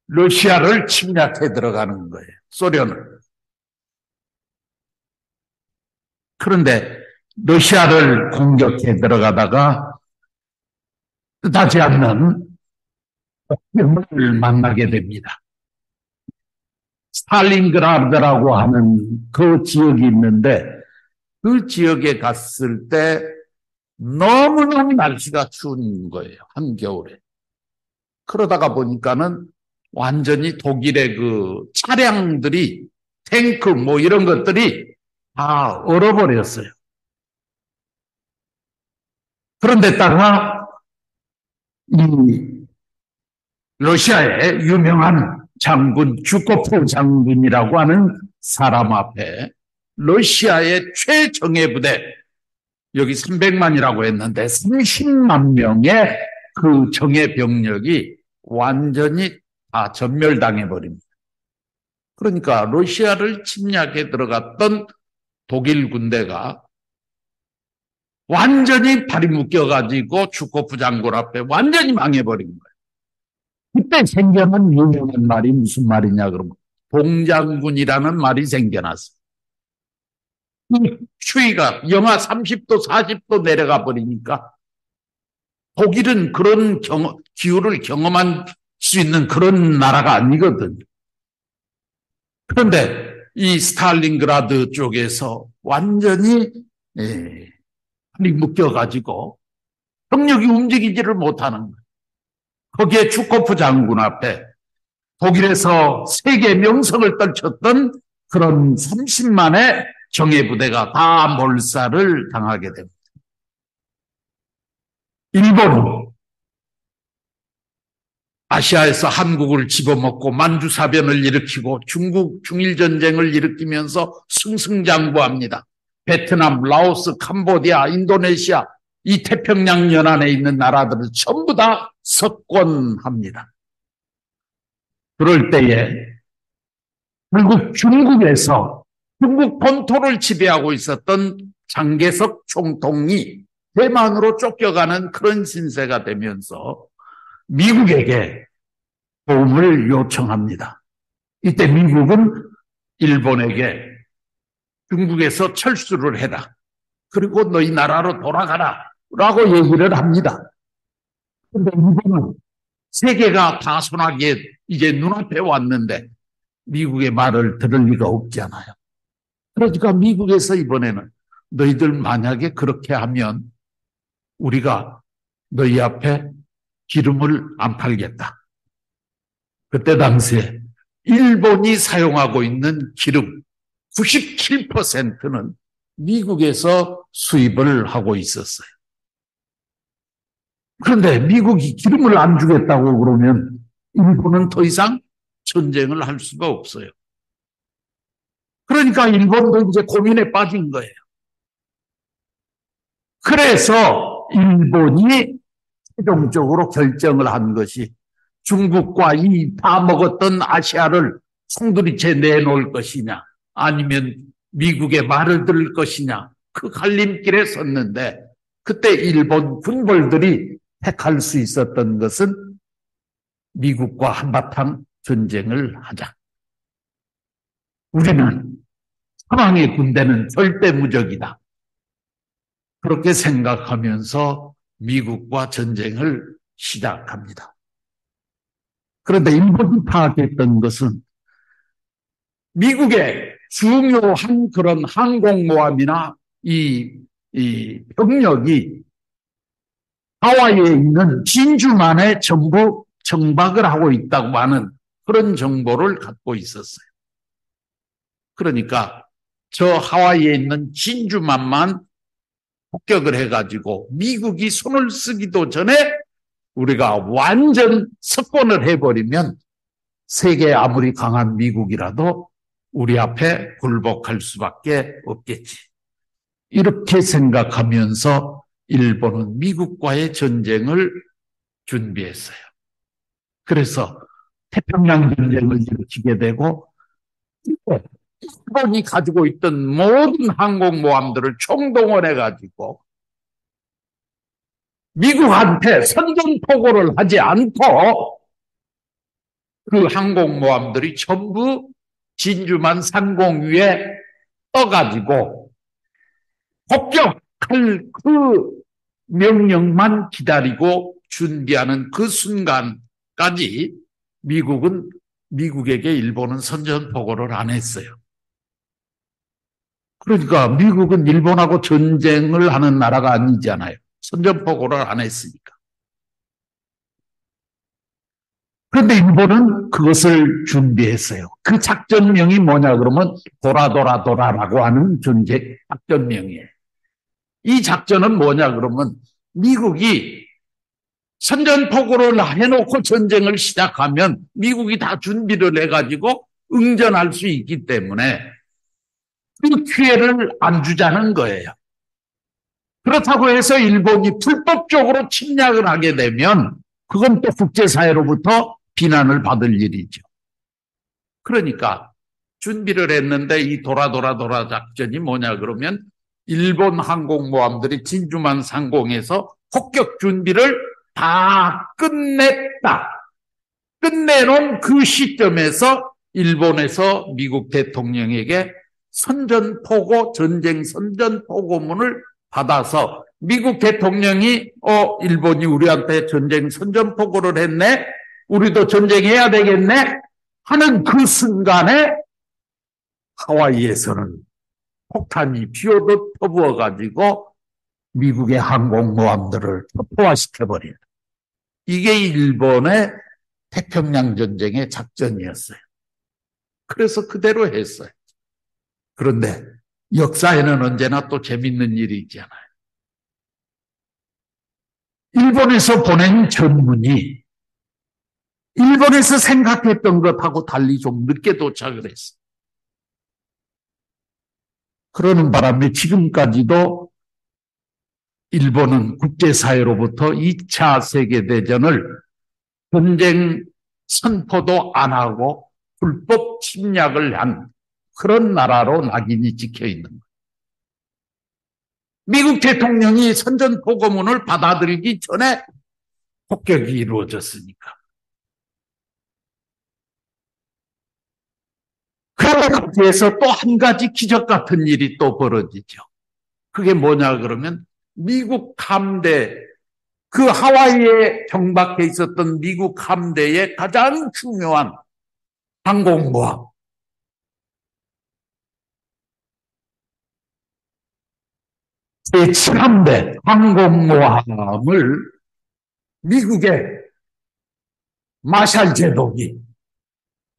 러시아를 침략해 들어가는 거예요. 소련을. 그런데 러시아를 공격해 들어가다가 뜻하지 않는 폭격을 만나게 됩니다. 스탈린그라드라고 하는 그 지역이 있는데 그 지역에 갔을 때 너무너무 날씨가 추운 거예요. 한겨울에. 그러다가 보니까는 완전히 독일의 그 차량들이 탱크 뭐 이런 것들이 다 얼어버렸어요. 그런데다가 이 러시아의 유명한 장군 주코프 장군이라고 하는 사람 앞에 러시아의 최정예 부대 여기 300만이라고 했는데 30만 명의 그 정예 병력이 완전히 다 전멸당해 버립니다. 그러니까 러시아를 침략해 들어갔던 독일 군대가 완전히 발이 묶여가지고 주코프 장군 앞에 완전히 망해버린 거예요. 그때 생겨난 유명한 말이 무슨 말이냐 그러면 봉장군이라는 말이 생겨났어요. 이 추위가 영하 30도 40도 내려가 버리니까 독일은 그런 기후를 경험한 수 있는 그런 나라가 아니거든요. 그런데 이 스탈린그라드 쪽에서 완전히 발이 묶여가지고 병력이 움직이지를 못하는 거예요. 거기에 주코프 장군 앞에 독일에서 세계 명성을 떨쳤던 그런 30만의 정예부대가 다 몰살을 당하게 됩니다. 일본은 아시아에서 한국을 집어먹고 만주사변을 일으키고 중국 중일전쟁을 일으키면서 승승장구합니다. 베트남, 라오스, 캄보디아, 인도네시아 이 태평양 연안에 있는 나라들을 전부 다 석권합니다. 그럴 때에 결국 중국에서 중국 본토를 지배하고 있었던 장개석 총통이 대만으로 쫓겨가는 그런 신세가 되면서 미국에게 도움을 요청합니다. 이때 미국은 일본에게 중국에서 철수를 해라. 그리고 너희 나라로 돌아가라. 라고 얘기를 합니다. 그런데 일본은 세계가 다소나게 이제 눈앞에 왔는데 미국의 말을 들을 리가 없잖아요. 그러니까 미국에서 이번에는 너희들 만약에 그렇게 하면 우리가 너희 앞에 기름을 안 팔겠다. 그때 당시에 일본이 사용하고 있는 기름 97%는 미국에서 수입을 하고 있었어요. 그런데 미국이 기름을 안 주겠다고 그러면 일본은 더 이상 전쟁을 할 수가 없어요. 그러니까 일본도 이제 고민에 빠진 거예요. 그래서 일본이 최종적으로 결정을 한 것이 중국과 이 다 먹었던 아시아를 송두리째 내놓을 것이냐 아니면 미국의 말을 들을 것이냐 그 갈림길에 섰는데 그때 일본 군벌들이 택할 수 있었던 것은 미국과 한바탕 전쟁을 하자. 우리는 사망의 군대는 절대 무적이다. 그렇게 생각하면서 미국과 전쟁을 시작합니다. 그런데 일본이 파악했던 것은 미국의 중요한 그런 항공모함이나 이 이 병력이 하와이에 있는 진주만에 전부 정박을 하고 있다고 하는 그런 정보를 갖고 있었어요. 그러니까 저 하와이에 있는 진주만만 폭격을 해가지고 미국이 손을 쓰기도 전에 우리가 완전 석권을 해버리면 세계 아무리 강한 미국이라도 우리 앞에 굴복할 수밖에 없겠지. 이렇게 생각하면서 일본은 미국과의 전쟁을 준비했어요. 그래서 태평양 전쟁을 일으키게 되고 일본이 가지고 있던 모든 항공모함들을 총동원해가지고 미국한테 선전포고를 하지 않고 그 항공모함들이 전부 진주만 상공 위에 떠가지고 폭격할 그 명령만 기다리고 준비하는 그 순간까지 미국에게 일본은 선전포고를 안 했어요. 그러니까 미국은 일본하고 전쟁을 하는 나라가 아니잖아요. 선전포고를 안 했으니까. 그런데 일본은 그것을 준비했어요. 그 작전명이 뭐냐 그러면 도라라고 하는 전쟁 작전명이에요. 이 작전은 뭐냐 그러면 미국이 선전포고를 해놓고 전쟁을 시작하면 미국이 다 준비를 해가지고 응전할 수 있기 때문에 그 기회를 안 주자는 거예요. 그렇다고 해서 일본이 불법적으로 침략을 하게 되면 그건 또 국제사회로부터 비난을 받을 일이죠. 그러니까 준비를 했는데 이 도라 작전이 뭐냐 그러면 일본 항공모함들이 진주만 상공에서 폭격 준비를 다 끝냈다. 끝내놓은 그 시점에서 일본에서 미국 대통령에게 전쟁 선전포고문을 받아서 미국 대통령이 일본이 우리한테 전쟁 선전포고를 했네. 우리도 전쟁해야 되겠네. 하는 그 순간에 하와이에서는 폭탄이 비오듯 퍼부어가지고 미국의 항공모함들을 폭포화시켜버려요. 이게 일본의 태평양 전쟁의 작전이었어요. 그래서 그대로 했어요. 그런데 역사에는 언제나 또 재밌는 일이 있잖아요. 일본에서 보낸 전문이 일본에서 생각했던 것하고 달리 좀 늦게 도착을 했어요. 그러는 바람에 지금까지도 일본은 국제사회로부터 2차 세계대전을 전쟁 선포도 안 하고 불법 침략을 한 그런 나라로 낙인이 찍혀 있는 거예요. 미국 대통령이 선전포고문을 받아들이기 전에 폭격이 이루어졌으니까. 그런데 거기에서 또 한 가지 기적 같은 일이 또 벌어지죠. 그게 뭐냐 그러면 미국 함대, 그 하와이에 정박해 있었던 미국 함대의 가장 중요한 항공모함, 제7함대 항공모함을 미국의 마샬 제독이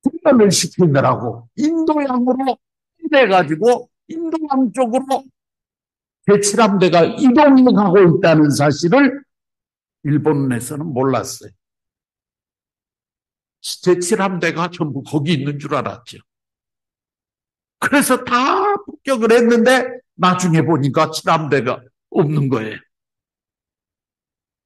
훈련을 시키느라고 인도양으로 해가지고 인도양 쪽으로 제7함대가 이동해가고 있다는 사실을 일본에서는 몰랐어요. 제7함대가 전부 거기 있는 줄 알았죠. 그래서 다 폭격을 했는데 나중에 보니까 7함대가 없는 거예요.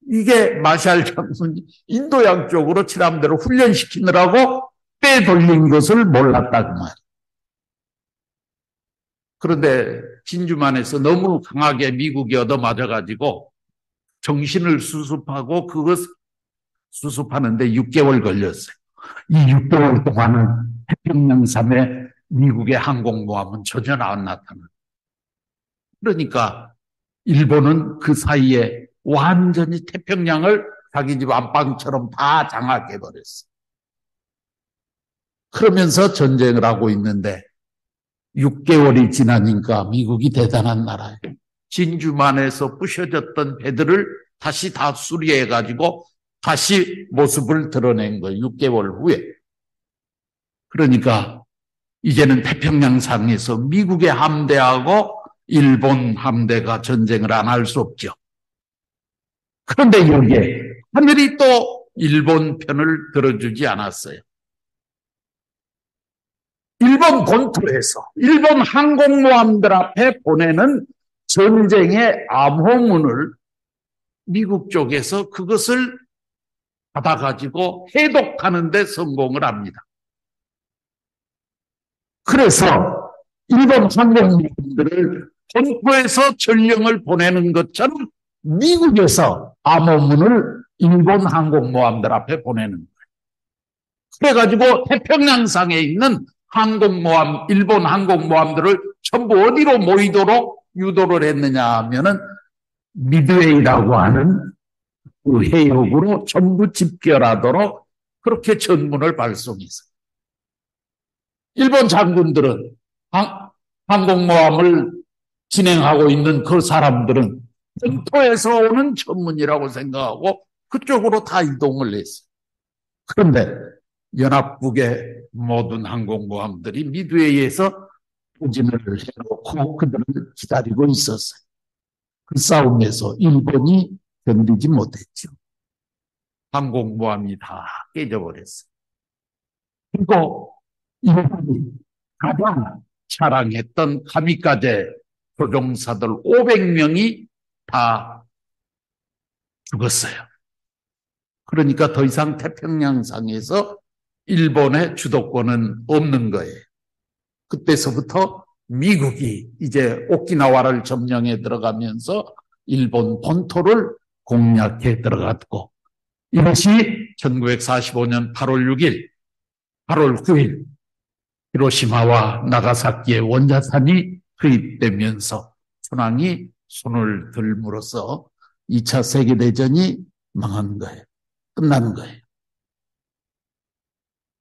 이게 마샬 장군이 인도양 쪽으로 7함대로 훈련시키느라고 빼돌린 것을 몰랐다고 말이에요. 그런데 진주만에서 너무 강하게 미국이 얻어맞아가지고 정신을 수습하고 그것 수습하는데 6개월 걸렸어요. 이 6개월 동안은 태평양 섬에 미국의 항공모함은 전혀 안 나타나요. 그러니까 일본은 그 사이에 완전히 태평양을 자기 집 안방처럼 다 장악해버렸어요. 그러면서 전쟁을 하고 있는데 6개월이 지나니까 미국이 대단한 나라예요. 진주만에서 부셔졌던 배들을 다시 다 수리해가지고 다시 모습을 드러낸 거예요. 6개월 후에. 그러니까 이제는 태평양상에서 미국의 함대하고 일본 함대가 전쟁을 안 할 수 없죠. 그런데 여기에 하늘이 또 일본 편을 들어주지 않았어요. 일본 본토에서 일본 항공모함들 앞에 보내는 전쟁의 암호문을 미국 쪽에서 그것을 받아가지고 해독하는 데 성공을 합니다. 그래서 일본 항공모함들을 본토에서 전령을 보내는 것처럼 미국에서 암호문을 일본 항공모함들 앞에 보내는 거예요. 그래가지고 태평양상에 있는 항공모함, 일본 항공모함들을 전부 어디로 모이도록 유도를 했느냐 하면은 미드웨이라고 하는 그 해역으로 전부 집결하도록 그렇게 전문을 발송했어요. 일본 장군들은 항공모함을 진행하고 있는 그 사람들은 본토에서 오는 전문이라고 생각하고 그쪽으로 다 이동을 했어요. 그런데 연합국의 모든 항공모함들이 미드웨이에서 포진을 해놓고 그들을 기다리고 있었어요. 그 싸움에서 일본이 견디지 못했죠. 항공모함이 다 깨져버렸어요. 그리고 일본이 가장 자랑했던 가미카제 조종사들 500명이 다 죽었어요. 그러니까 더 이상 태평양상에서 일본의 주도권은 없는 거예요. 그때서부터 미국이 이제 오키나와를 점령해 들어가면서 일본 본토를 공략해 들어갔고, 이것이 1945년 8월 6일, 8월 9일 히로시마와 나가사키의 원자탄이 투입되면서 천황이 손을 들므로써 2차 세계대전이 망한 거예요. 끝나는 거예요.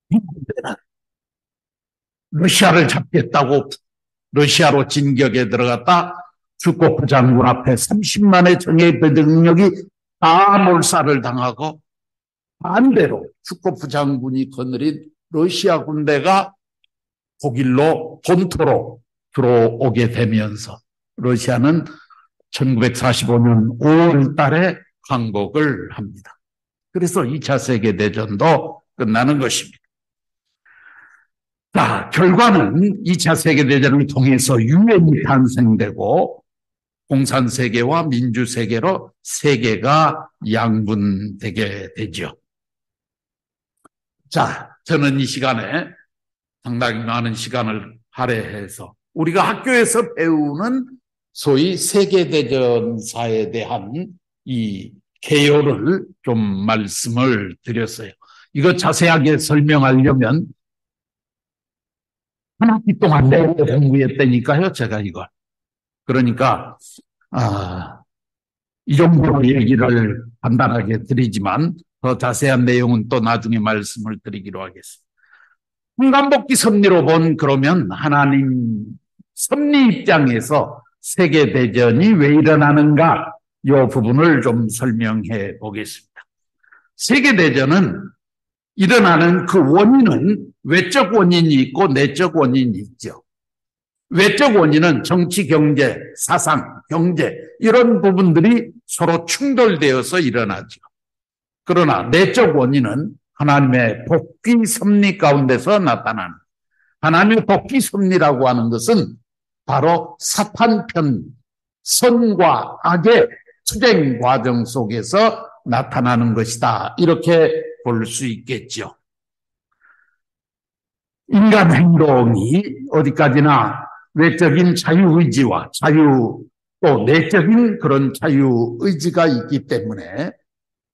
미국은 러시아를 잡겠다고 러시아로 진격에 들어갔다 주코프 장군 앞에 30만의 정예대 능력이 다 몰살을 당하고, 반대로 주코프 장군이 거느린 러시아 군대가 독일로 본토로 들어오게 되면서 러시아는 1945년 5월 달에 항복을 합니다. 그래서 2차 세계대전도 끝나는 것입니다. 자, 결과는 2차 세계대전을 통해서 유엔이 탄생되고 공산세계와 민주세계로 세계가 양분되게 되죠. 자, 저는 이 시간에 상당히 많은 시간을 할애해서 우리가 학교에서 배우는 소위 세계대전사에 대한 이 개요를 좀 말씀을 드렸어요. 이거 자세하게 설명하려면 한 학기 동안 내내 공부했다니까요, 제가 이걸. 그러니까 이 정도로 얘기를 간단하게 드리지만 더 자세한 내용은 또 나중에 말씀을 드리기로 하겠습니다. hun간복귀 섭리로 본 그러면 하나님 섭리 입장에서 세계대전이 왜 일어나는가, 이 부분을 좀 설명해 보겠습니다. 세계대전은 일어나는 그 원인은 외적 원인이 있고 내적 원인이 있죠. 외적 원인은 정치, 경제, 사상, 경제 이런 부분들이 서로 충돌되어서 일어나죠. 그러나 내적 원인은 하나님의 복귀 섭리 가운데서 나타나는, 하나님의 복귀 섭리라고 하는 것은 바로 사탄 편, 선과 악의 투쟁 과정 속에서 나타나는 것이다, 이렇게 볼 수 있겠죠. 인간 행동이 어디까지나 외적인 자유의지와 또 내적인 그런 자유의지가 있기 때문에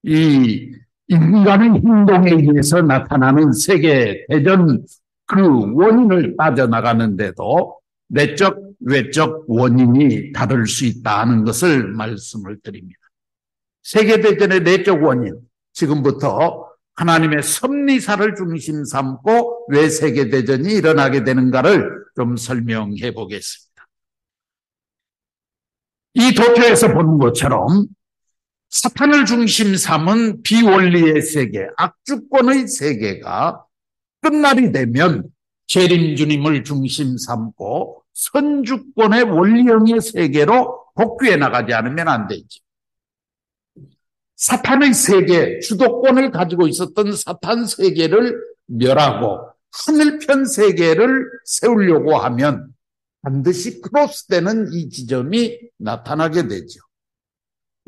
이 인간의 행동에 의해서 나타나는 세계대전 그 원인을 따져나가는데도 내적, 외적 원인이 다를 수 있다는 것을 말씀을 드립니다. 세계대전의 내적 원인, 지금부터 하나님의 섭리사를 중심 삼고 왜 세계대전이 일어나게 되는가를 좀 설명해 보겠습니다. 이 도표에서 보는 것처럼 사탄을 중심 삼은 비원리의 세계, 악주권의 세계가 끝날이 되면 재림주님을 중심 삼고 선주권의 원리형의 세계로 복귀해 나가지 않으면 안 되죠. 사탄의 세계, 주도권을 가지고 있었던 사탄 세계를 멸하고 하늘편 세계를 세우려고 하면 반드시 크로스되는 이 지점이 나타나게 되죠.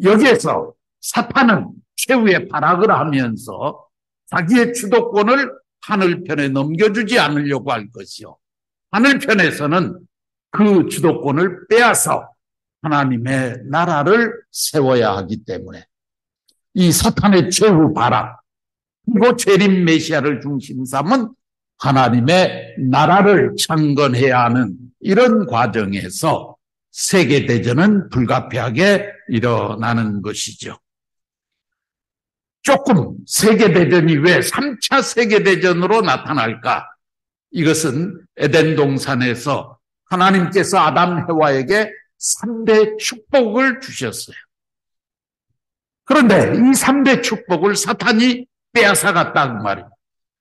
여기에서 사탄은 최후의 발악을 하면서 자기의 주도권을 하늘편에 넘겨주지 않으려고 할 것이요. 하늘편에서는 그 주도권을 빼앗아 하나님의 나라를 세워야 하기 때문에 이 사탄의 최후 발악, 그리고 재림 메시아를 중심 삼은 하나님의 나라를 창건해야 하는 이런 과정에서 세계대전은 불가피하게 일어나는 것이죠. 조금 세계대전이 왜 3차 세계대전으로 나타날까? 이것은 에덴 동산에서 하나님께서 아담 해와에게 3대 축복을 주셨어요. 그런데 이 3대 축복을 사탄이 빼앗아갔다는 말입니다.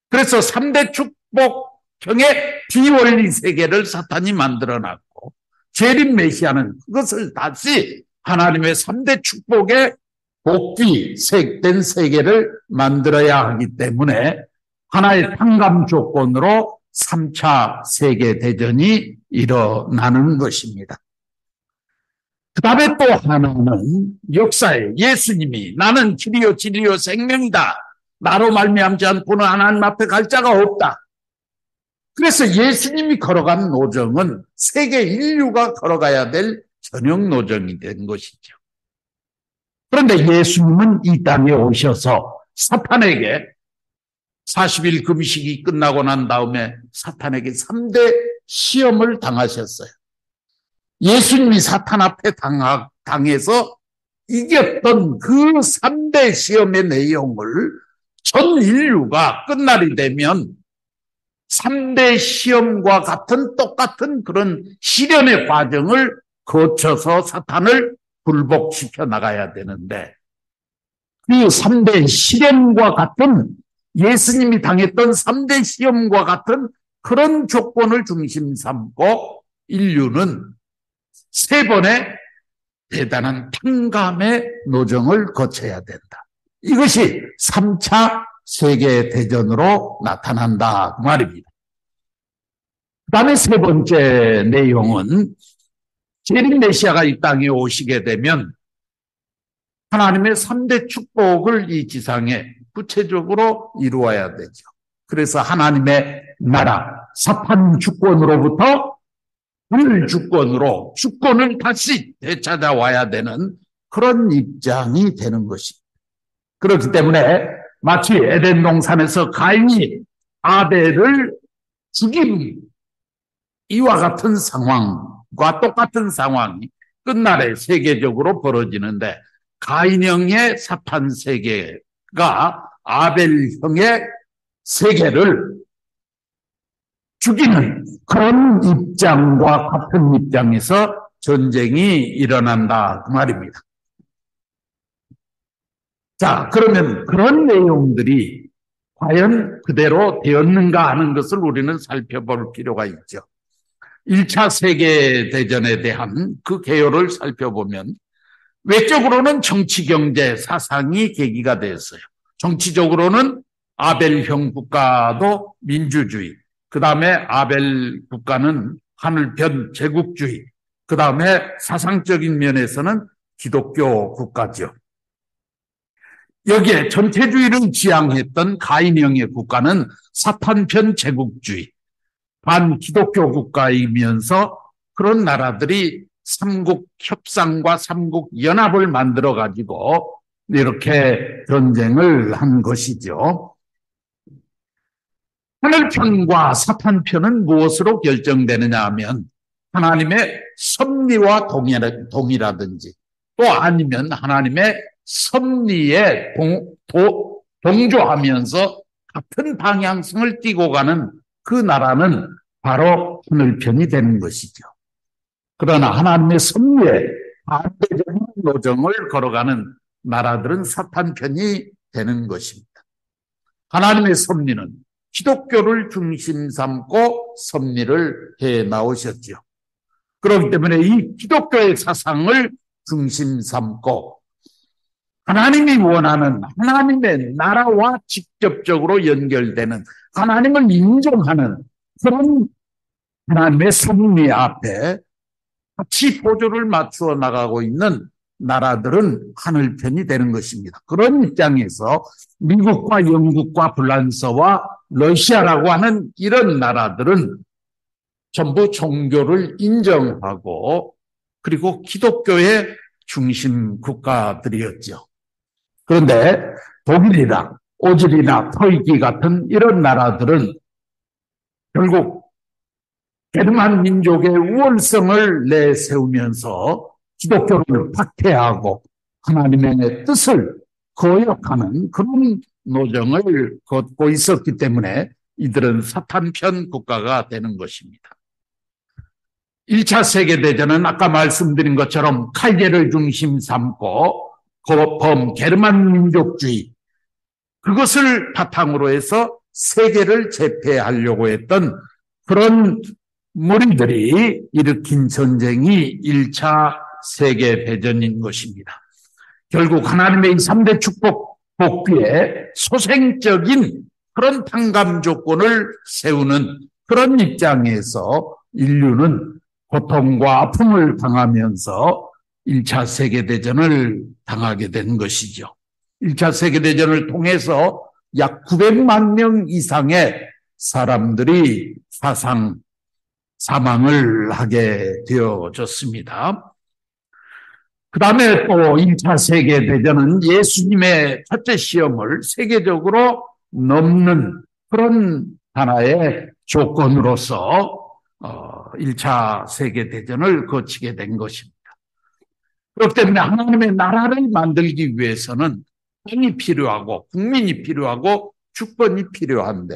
그래서 3대 축복형의 비원리 세계를 사탄이 만들어놨고 재림 메시아는 그것을 다시 하나님의 3대 축복의 복귀된 세계를 만들어야 하기 때문에 하나의 상감 조건으로 3차 세계대전이 일어나는 것입니다. 그 다음에 또 하나는 역사에 예수님이 나는 길이요 진리요 생명이다. 나로 말미암지 않고는 하나님 앞에 갈 자가 없다. 그래서 예수님이 걸어간 노정은 세계 인류가 걸어가야 될 전형 노정이 된 것이죠. 그런데 예수님은 이 땅에 오셔서 사탄에게 40일 금식이 끝나고 난 다음에 사탄에게 3대 시험을 당하셨어요. 예수님이 사탄 앞에 당해서 이겼던 그 3대 시험의 내용을 전 인류가 끝날이 되면 3대 시험과 같은 똑같은 그런 시련의 과정을 거쳐서 사탄을 굴복시켜 나가야 되는데 그 3대 시련과 같은 예수님이 당했던 3대 시험과 같은 그런 조건을 중심 삼고 인류는 3번의 대단한 탕감의 노정을 거쳐야 된다. 이것이 3차 세계대전으로 나타난다 그 말입니다. 그 다음에 3번째 내용은 재림 메시아가 이 땅에 오시게 되면 하나님의 3대 축복을 이 지상에 구체적으로 이루어야 되죠. 그래서 하나님의 나라, 사탄 주권으로부터 하늘 주권으로 주권을 다시 되찾아와야 되는 그런 입장이 되는 것입니다. 그렇기 때문에 마치 에덴 동산에서 가인이 아벨을 죽인 이와 같은 상황과 똑같은 상황이 끝날에 세계적으로 벌어지는데 가인형의 사탄 세계가 아벨형의 세계를 죽이는 그런 입장과 같은 입장에서 전쟁이 일어난다 그 말입니다. 자, 그러면 그런 내용들이 과연 그대로 되었는가 하는 것을 우리는 살펴볼 필요가 있죠. 1차 세계대전에 대한 그 개요를 살펴보면 외적으로는 정치, 경제, 사상이 계기가 되었어요. 정치적으로는 아벨형 국가도 민주주의, 그 다음에 아벨 국가는 하늘편 제국주의, 그 다음에 사상적인 면에서는 기독교 국가죠. 여기에 전체주의를 지향했던 가인형의 국가는 사탄편 제국주의, 반기독교 국가이면서 그런 나라들이 삼국 협상과 삼국 연합을 만들어 가지고 이렇게 전쟁을 한 것이죠. 하늘편과 사탄편은 무엇으로 결정되느냐 하면 하나님의 섭리와 동의라든지 또 아니면 하나님의 섭리에 동조하면서 같은 방향성을 띠고 가는 그 나라는 바로 하늘편이 되는 것이죠. 그러나 하나님의 섭리에 반대적인 노정을 걸어가는 나라들은 사탄 편이 되는 것입니다. 하나님의 섭리는 기독교를 중심 삼고 섭리를 해 나오셨죠. 그렇기 때문에 이 기독교의 사상을 중심 삼고 하나님이 원하는 하나님의 나라와 직접적으로 연결되는 하나님을 인정하는 그런 하나님의 섭리 앞에 같이 보조를 맞추어 나가고 있는 나라들은 하늘편이 되는 것입니다. 그런 입장에서 미국과 영국과 프랑스와 러시아라고 하는 이런 나라들은 전부 종교를 인정하고 그리고 기독교의 중심 국가들이었죠. 그런데 독일이나 오질이나 터키 같은 이런 나라들은 결국 게르만 민족의 우월성을 내세우면서 기독교를 박해하고 하나님의 뜻을 거역하는 그런 노정을 걷고 있었기 때문에 이들은 사탄 편 국가가 되는 것입니다. 1차 세계대전은 아까 말씀드린 것처럼 칼제를 중심 삼고 게르만 민족주의 그것을 바탕으로 해서 세계를 제패하려고 했던 그런 무리들이 일으킨 전쟁이 1차 세계대전인 것입니다. 결국 하나님의 3대 축복 복귀에 소생적인 그런 탕감 조건을 세우는 그런 입장에서 인류는 고통과 아픔을 당하면서 1차 세계대전을 당하게 된 것이죠. 1차 세계대전을 통해서 약 900만 명 이상의 사람들이 사망을 하게 되어졌습니다. 그 다음에 또 1차 세계대전은 예수님의 첫째 시험을 세계적으로 넘는 그런 하나의 조건으로서 1차 세계대전을 거치게 된 것입니다. 그렇기 때문에 하나님의 나라를 만들기 위해서는 땅이 필요하고 국민이 필요하고 주권이 필요한데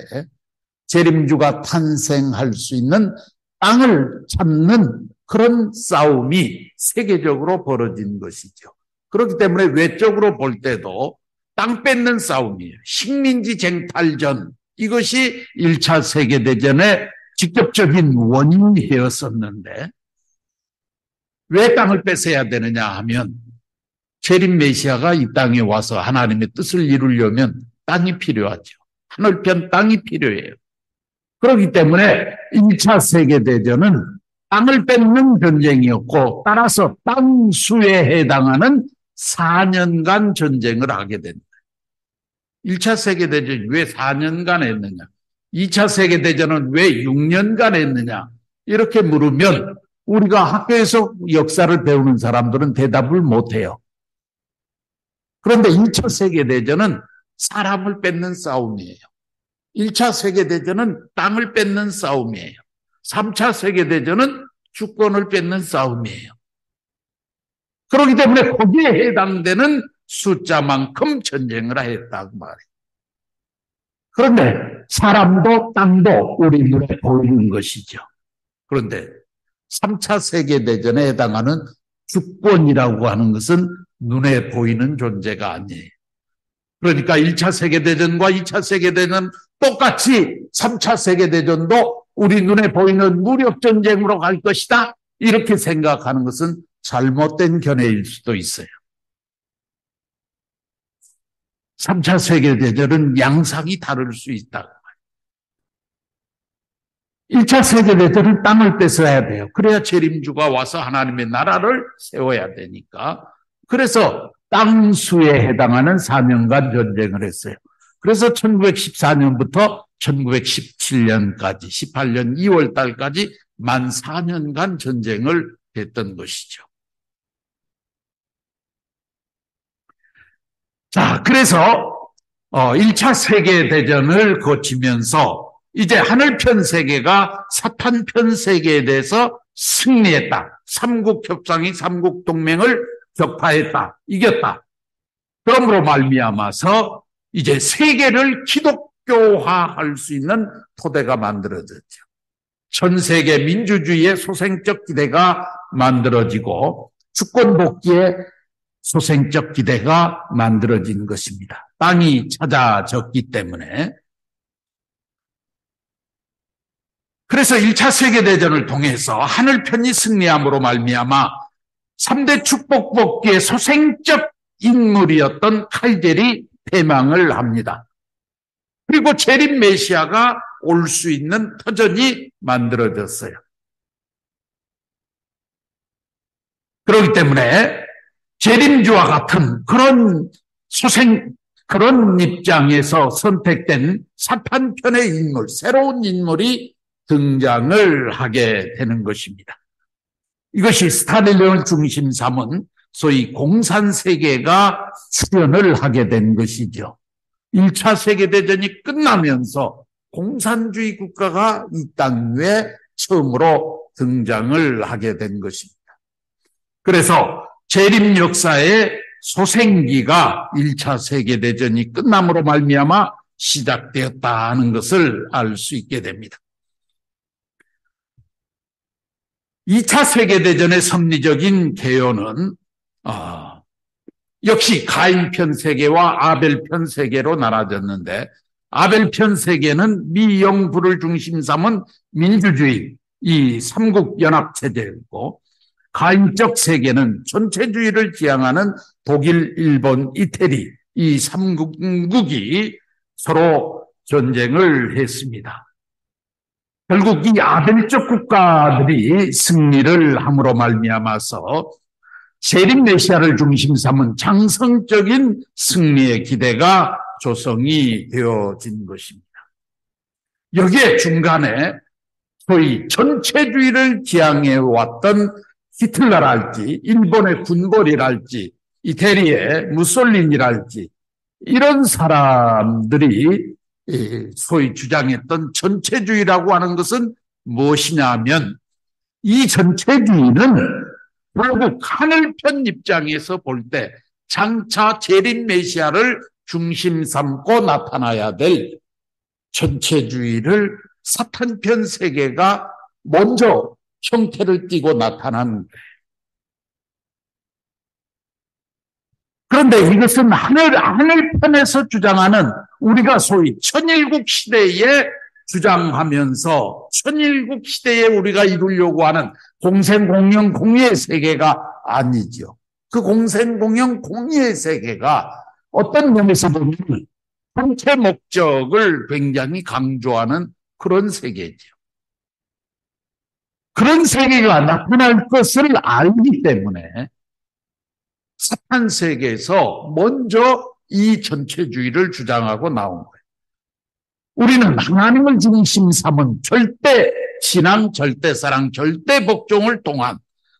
재림주가 탄생할 수 있는 땅을 찾는 그런 싸움이 세계적으로 벌어진 것이죠. 그렇기 때문에 외적으로 볼 때도 땅 뺏는 싸움이에요. 식민지 쟁탈전, 이것이 1차 세계대전의 직접적인 원인이 되었었는데 왜 땅을 뺏어야 되느냐 하면 재림 메시아가 이 땅에 와서 하나님의 뜻을 이루려면 땅이 필요하죠. 하늘편 땅이 필요해요. 그렇기 때문에 1차 세계대전은 땅을 뺏는 전쟁이었고 따라서 땅 수에 해당하는 4년간 전쟁을 하게 됩니다. 1차 세계대전이 왜 4년간 했느냐? 2차 세계대전은 왜 6년간 했느냐? 이렇게 물으면 우리가 학교에서 역사를 배우는 사람들은 대답을 못해요. 그런데 1차 세계대전은 사람을 뺏는 싸움이에요. 1차 세계대전은 땅을 뺏는 싸움이에요. 3차 세계대전은 주권을 뺏는 싸움이에요. 그렇기 때문에 거기에 해당되는 숫자만큼 전쟁을 했다고 말해요. 그런데 사람도 땅도 우리 눈에 보이는 것이죠. 그런데 3차 세계대전에 해당하는 주권이라고 하는 것은 눈에 보이는 존재가 아니에요. 그러니까 1차 세계대전과 2차 세계대전 똑같이 3차 세계대전도 우리 눈에 보이는 무력전쟁으로 갈 것이다. 이렇게 생각하는 것은 잘못된 견해일 수도 있어요. 3차 세계대전은 양상이 다를 수 있다. 1차 세계대전은 땅을 뺏어야 돼요. 그래야 재림주가 와서 하나님의 나라를 세워야 되니까. 그래서 땅수에 해당하는 4년간 전쟁을 했어요. 그래서 1914년부터 1917년까지 18년 2월 달까지 만 4년간 전쟁을 했던 것이죠. 자, 그래서 1차 세계대전을 거치면서 이제 하늘편 세계가 사탄편 세계에 대해서 승리했다. 삼국협상이 삼국동맹을 격파했다. 이겼다. 그러므로 말미암아서 이제 세계를 기독교화할 수 있는 토대가 만들어졌죠. 전 세계 민주주의의 소생적 기대가 만들어지고 주권 복귀에 소생적 기대가 만들어진 것입니다. 땅이 찾아졌기 때문에. 그래서 1차 세계대전을 통해서 하늘편이 승리함으로 말미암아 3대 축복 복귀의 소생적 인물이었던 칼젤이 패망을 합니다. 그리고 재림 메시아가 올 수 있는 터전이 만들어졌어요. 그렇기 때문에 재림주와 같은 그런 입장에서 선택된 사탄편의 인물, 새로운 인물이 등장을 하게 되는 것입니다. 이것이 스탈린을 중심 삼은 소위 공산세계가 출현을 하게 된 것이죠. 1차 세계대전이 끝나면서 공산주의 국가가 이 땅 위에 처음으로 등장을 하게 된 것입니다. 그래서 재림 역사의 소생기가 1차 세계대전이 끝남으로 말미암아 시작되었다는 것을 알 수 있게 됩니다. 2차 세계대전의 섭리적인 개요는 역시 가인편 세계와 아벨편 세계로 나눠졌는데, 아벨편 세계는 미영부를 중심 삼은 민주주의, 이 삼국연합체제였고, 가인적 세계는 전체주의를 지향하는 독일, 일본, 이태리, 이 삼국이 서로 전쟁을 했습니다. 결국 이 아벨적 국가들이 승리를 함으로 말미암아서 재림 메시아를 중심 삼은 장성적인 승리의 기대가 조성이 되어진 것입니다. 여기에 중간에 소위 전체주의를 지향해왔던 히틀러랄지, 일본의 군벌이랄지, 이태리의 무솔리니랄지, 이런 사람들이 소위 주장했던 전체주의라고 하는 것은 무엇이냐 하면, 이 전체주의는 결국 하늘편 입장에서 볼 때 장차 재림 메시아를 중심 삼고 나타나야 될 전체주의를 사탄편 세계가 먼저 형태를 띠고 나타난 거예요. 그런데 이것은 하늘편에서 주장하는, 우리가 소위 천일국 시대에 주장하면서 천일국 시대에 우리가 이루려고 하는 공생공영 공의의 세계가 아니죠. 그 공생공영 공의의 세계가 어떤 면에서 보면 전체 목적을 굉장히 강조하는 그런 세계죠. 그런 세계가 나타날 것을 알기 때문에 사탄 세계에서 먼저 이 전체주의를 주장하고 나온 거예요. 우리는 하나님을 중심 삼은 절대 신앙, 절대 사랑, 절대 복종을 통한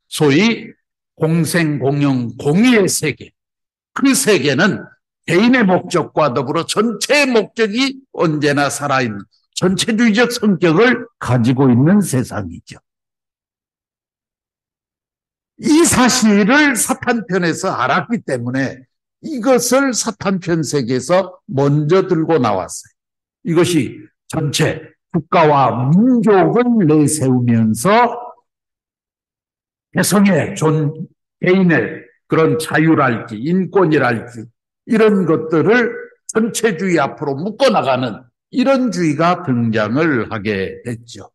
소위 공생공영 공의의 세계, 그 세계는 개인의 목적과 더불어 전체의 목적이 언제나 살아있는 전체주의적 성격을 가지고 있는 세상이죠. 이 사실을 사탄편에서 알았기 때문에 이것을 사탄편 세계에서 먼저 들고 나왔어요. 이것이 전체 국가와 민족을 내세우면서 개성의 개인의 그런 자유랄지 인권이랄지 이런 것들을 전체주의 앞으로 묶어나가는 이런 주의가 등장을 하게 됐죠.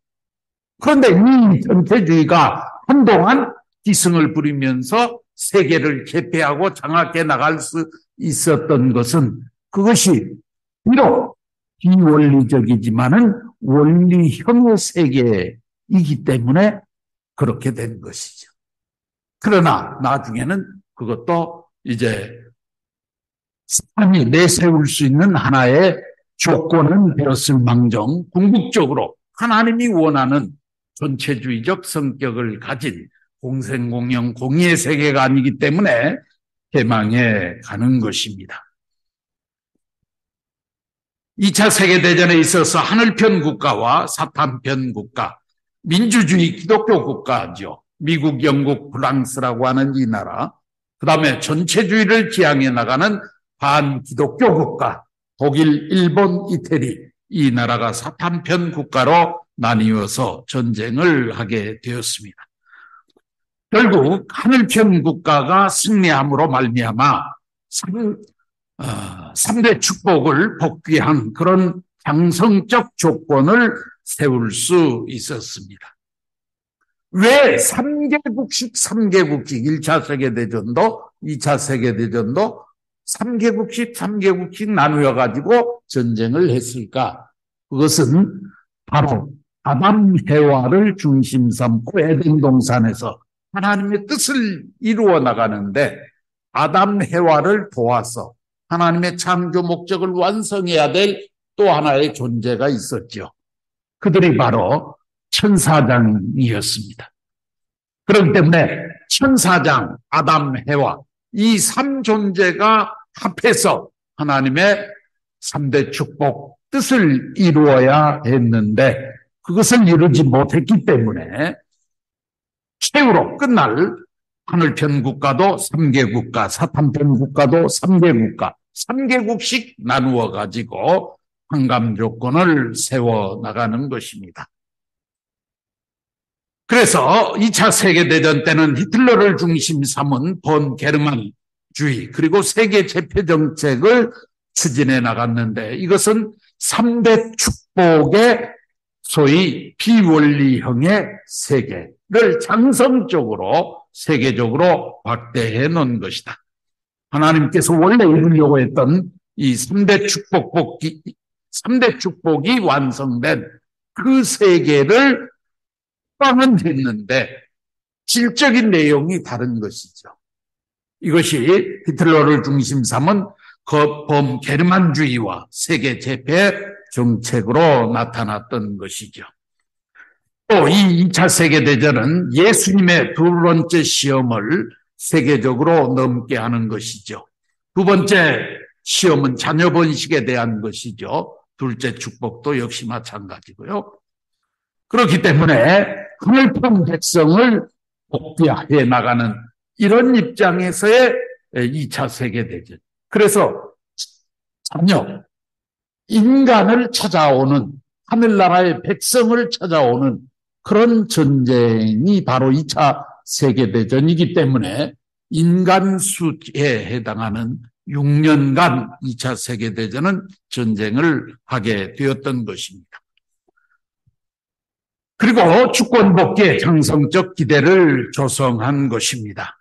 그런데 이 전체주의가 한동안 기승을 부리면서 세계를 개폐하고 장악해 나갈 수 있었던 것은, 그것이 비록 비원리적이지만은 원리형의 세계이기 때문에 그렇게 된 것이죠. 그러나 나중에는 그것도 이제 사람이 내세울 수 있는 하나의 조건은 되었을 망정, 궁극적으로 하나님이 원하는 전체주의적 성격을 가진 공생공영 공의의 세계가 아니기 때문에 패망해 가는 것입니다. 2차 세계대전에 있어서 하늘편 국가와 사탄편 국가, 민주주의 기독교 국가죠. 미국, 영국, 프랑스라고 하는 이 나라, 그 다음에 전체주의를 지향해 나가는 반기독교 국가, 독일, 일본, 이태리, 이 나라가 사탄편 국가로 나뉘어서 전쟁을 하게 되었습니다. 결국 하늘편 국가가 승리함으로 말미암아 3대 축복을 복귀한 그런 장성적 조건을 세울 수 있었습니다. 왜 3개국씩 1차 세계대전도 2차 세계대전도 3개국씩 나누어 가지고 전쟁을 했을까? 그것은 바로 아담 해와를 중심 삼고 에덴 동산에서 하나님의 뜻을 이루어 나가는데 아담 해와를 도와서 하나님의 창조 목적을 완성해야 될 또 하나의 존재가 있었죠. 그들이 바로 천사장이었습니다. 그렇기 때문에 천사장, 아담, 해와 이 3존재가 합해서 하나님의 3대 축복 뜻을 이루어야 했는데 그것을 이루지 못했기 때문에 최후로 끝날 하늘편 국가도 3개 국가, 사탄편 국가도 3개 국가, 3개국씩 나누어 가지고 환감 조건을 세워 나가는 것입니다. 그래서 2차 세계대전 때는 히틀러를 중심 삼은 본 게르만주의 그리고 세계 재패 정책을 추진해 나갔는데 이것은 3대 축복의 소위 비원리형의 세계를 장성적으로 세계적으로 확대해 놓은 것이다. 하나님께서 원래 이루려고 했던 이 3대 축복이 완성된 그 세계를 빵은 됐는데 질적인 내용이 다른 것이죠. 이것이 히틀러를 중심 삼은 범 게르만주의와 세계 재패 정책으로 나타났던 것이죠. 또 이 2차 세계대전은 예수님의 두 번째 시험을 세계적으로 넘게 하는 것이죠. 두 번째 시험은 자녀 번식에 대한 것이죠. 둘째 축복도 역시 마찬가지고요. 그렇기 때문에 하늘편 백성을 복귀해 나가는 이런 입장에서의 2차 세계대전. 그래서 자녀, 인간을 찾아오는 하늘나라의 백성을 찾아오는 그런 전쟁이 바로 2차 세계대전이기 때문에 인간 수에 해당하는 6년간 2차 세계대전은 전쟁을 하게 되었던 것입니다. 그리고 주권 복귀에 장성적 기대를 조성한 것입니다.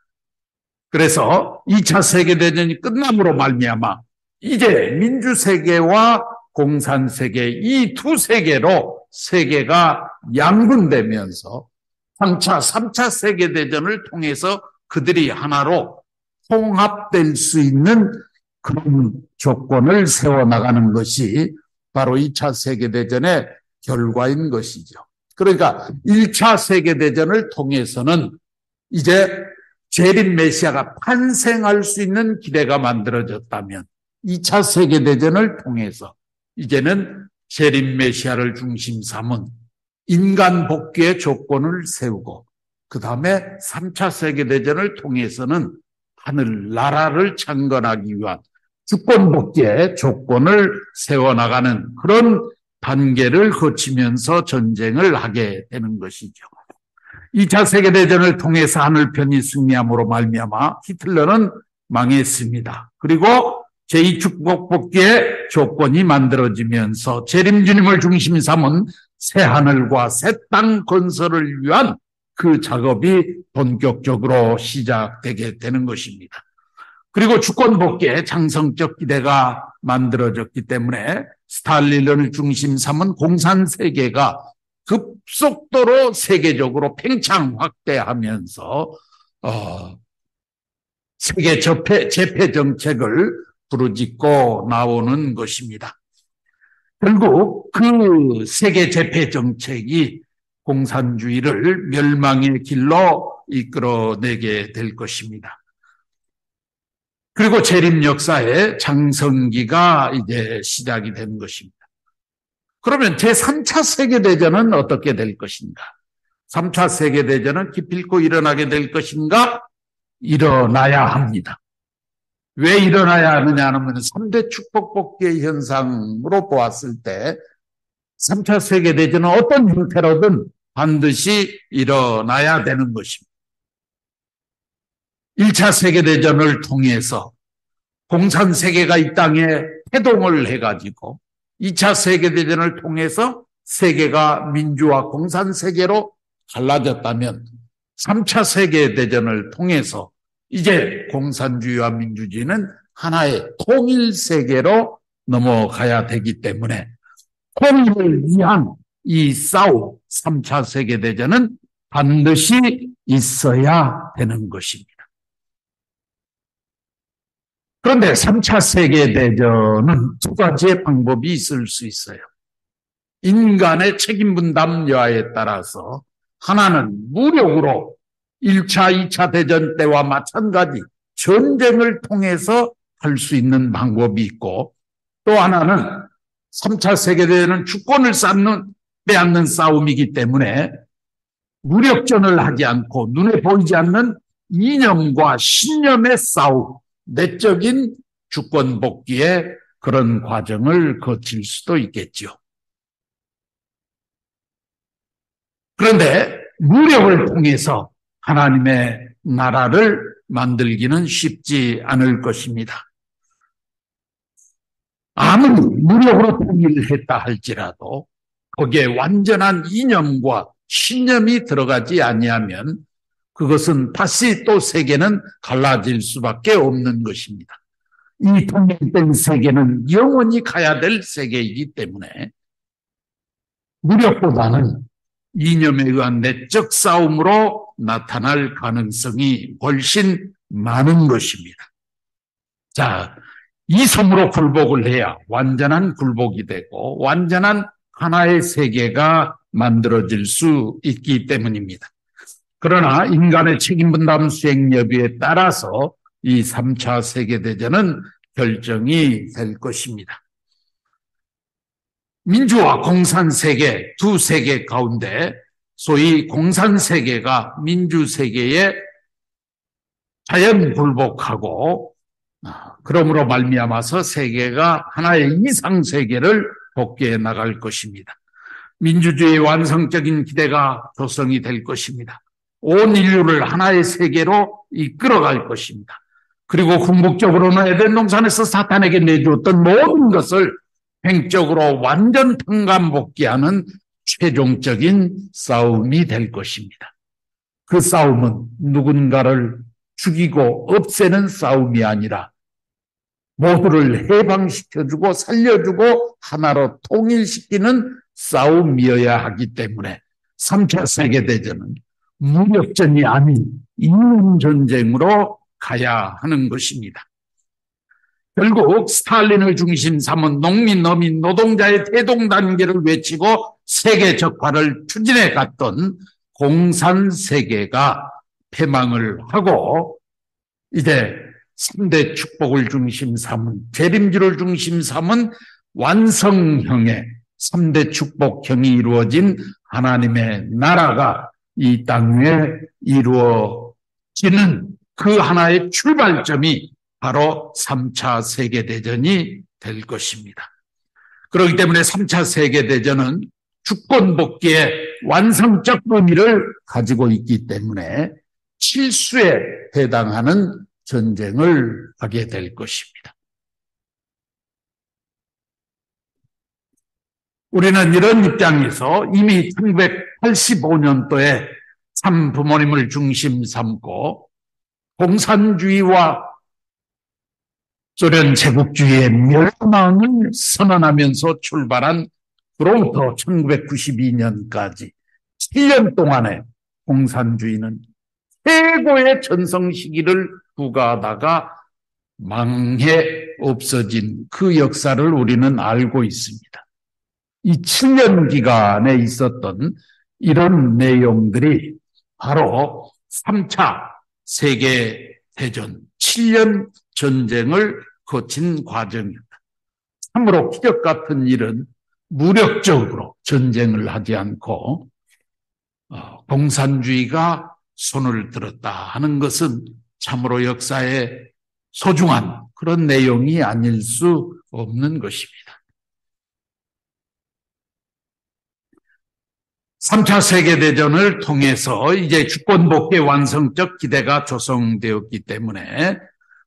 그래서 2차 세계대전이 끝남으로 말미암아 이제 민주세계와 공산세계 이 두 세계로 세계가 양분되면서 3차 세계대전을 통해서 그들이 하나로 통합될 수 있는 그런 조건을 세워나가는 것이 바로 2차 세계대전의 결과인 것이죠. 그러니까 1차 세계대전을 통해서는 이제 재림 메시아가 탄생할 수 있는 기대가 만들어졌다면 2차 세계대전을 통해서 이제는 재림 메시아를 중심 삼은 인간 복귀의 조건을 세우고 그 다음에 3차 세계대전을 통해서는 하늘나라를 창건하기 위한 주권 복귀의 조건을 세워나가는 그런 단계를 거치면서 전쟁을 하게 되는 것이죠. 2차 세계대전을 통해서 하늘편이 승리함으로 말미암아 히틀러는 망했습니다. 그리고 제2축복 복귀의 조건이 만들어지면서 재림주님을 중심 삼은 새하늘과 새 땅 건설을 위한 그 작업이 본격적으로 시작되게 되는 것입니다. 그리고 주권 복귀에 장성적 기대가 만들어졌기 때문에 스탈린을 중심 삼은 공산세계가 급속도로 세계적으로 팽창 확대하면서 세계 재패 정책을 부르짖고 나오는 것입니다. 결국 그 세계 재패 정책이 공산주의를 멸망의 길로 이끌어내게 될 것입니다. 그리고 재림 역사의 장성기가 이제 시작이 된 것입니다. 그러면 제3차 세계대전은 어떻게 될 것인가? 3차 세계대전은 기필코 일어나게 될 것인가? 일어나야 합니다. 왜 일어나야 하느냐 하면 3대 축복 복귀의 현상으로 보았을 때 3차 세계대전은 어떤 형태로든 반드시 일어나야 되는 것입니다. 1차 세계대전을 통해서 공산세계가 이 땅에 태동을 해가지고 2차 세계대전을 통해서 세계가 민주화 공산세계로 갈라졌다면 3차 세계대전을 통해서 이제 공산주의와 민주주의는 하나의 통일세계로 넘어가야 되기 때문에 통일을 위한 이 싸움 3차 세계대전은 반드시 있어야 되는 것입니다. 그런데 3차 세계대전은 두 가지의 방법이 있을 수 있어요. 인간의 책임 분담 여하에 따라서 하나는 무력으로 1차, 2차 대전 때와 마찬가지 전쟁을 통해서 할 수 있는 방법이 있고 또 하나는 3차 세계대전은 주권을 빼앗는 싸움이기 때문에 무력전을 하지 않고 눈에 보이지 않는 이념과 신념의 싸움, 내적인 주권 복귀의 그런 과정을 거칠 수도 있겠죠. 그런데 무력을 통해서 하나님의 나라를 만들기는 쉽지 않을 것입니다. 아무리 무력으로 통일을 했다 할지라도 거기에 완전한 이념과 신념이 들어가지 아니하면 그것은 다시 또 세계는 갈라질 수밖에 없는 것입니다. 이 통일된 세계는 영원히 가야 될 세계이기 때문에 무력보다는 이념에 의한 내적 싸움으로 나타날 가능성이 훨씬 많은 것입니다. 자, 이 섬으로 굴복을 해야 완전한 굴복이 되고 완전한 하나의 세계가 만들어질 수 있기 때문입니다. 그러나 인간의 책임분담 수행 여부에 따라서 이 3차 세계대전은 결정이 될 것입니다. 민주화 공산세계 두 세계 가운데 소위 공산세계가 민주세계에 자연 굴복하고 그러므로 말미암아서 세계가 하나의 이상세계를 복귀해 나갈 것입니다. 민주주의의 완성적인 기대가 조성이 될 것입니다. 온 인류를 하나의 세계로 이끌어갈 것입니다. 그리고 궁극적으로는 에덴 동산에서 사탄에게 내주었던 모든 것을 횡적으로 완전 평간복귀하는 최종적인 싸움이 될 것입니다. 그 싸움은 누군가를 죽이고 없애는 싸움이 아니라 모두를 해방시켜주고 살려주고 하나로 통일시키는 싸움이어야 하기 때문에 3차 세계대전은 무력전이 아닌 이념전쟁으로 가야 하는 것입니다. 결국 스탈린을 중심 삼은 농민, 어민, 노동자의 태동 단계를 외치고 세계 적화를 추진해 갔던 공산세계가 패망을 하고 이제 3대 축복을 중심 삼은 재림주를 중심 삼은 완성형의 3대 축복형이 이루어진 하나님의 나라가 이 땅 위에 이루어지는 그 하나의 출발점이 바로 3차 세계대전이 될 것입니다. 그렇기 때문에 3차 세계대전은 주권 복귀의 완성적 의미를 가지고 있기 때문에 실수에 해당하는 전쟁을 하게 될 것입니다. 우리는 이런 입장에서 이미 1985년도에 참 부모님을 중심 삼고 공산주의와 소련 제국주의의 멸망을 선언하면서 출발한 그로부터 1992년까지 7년 동안의 공산주의는 최고의 전성 시기를 부과하다가 망해 없어진 그 역사를 우리는 알고 있습니다. 이 7년 기간에 있었던 이런 내용들이 바로 3차 세계대전 7년 전쟁을 거친 과정입니다. 참으로 기적 같은 일은 무력적으로 전쟁을 하지 않고 공산주의가 손을 들었다 하는 것은 참으로 역사의 소중한 그런 내용이 아닐 수 없는 것입니다. 3차 세계대전을 통해서 이제 주권복귀의 완성적 기대가 조성되었기 때문에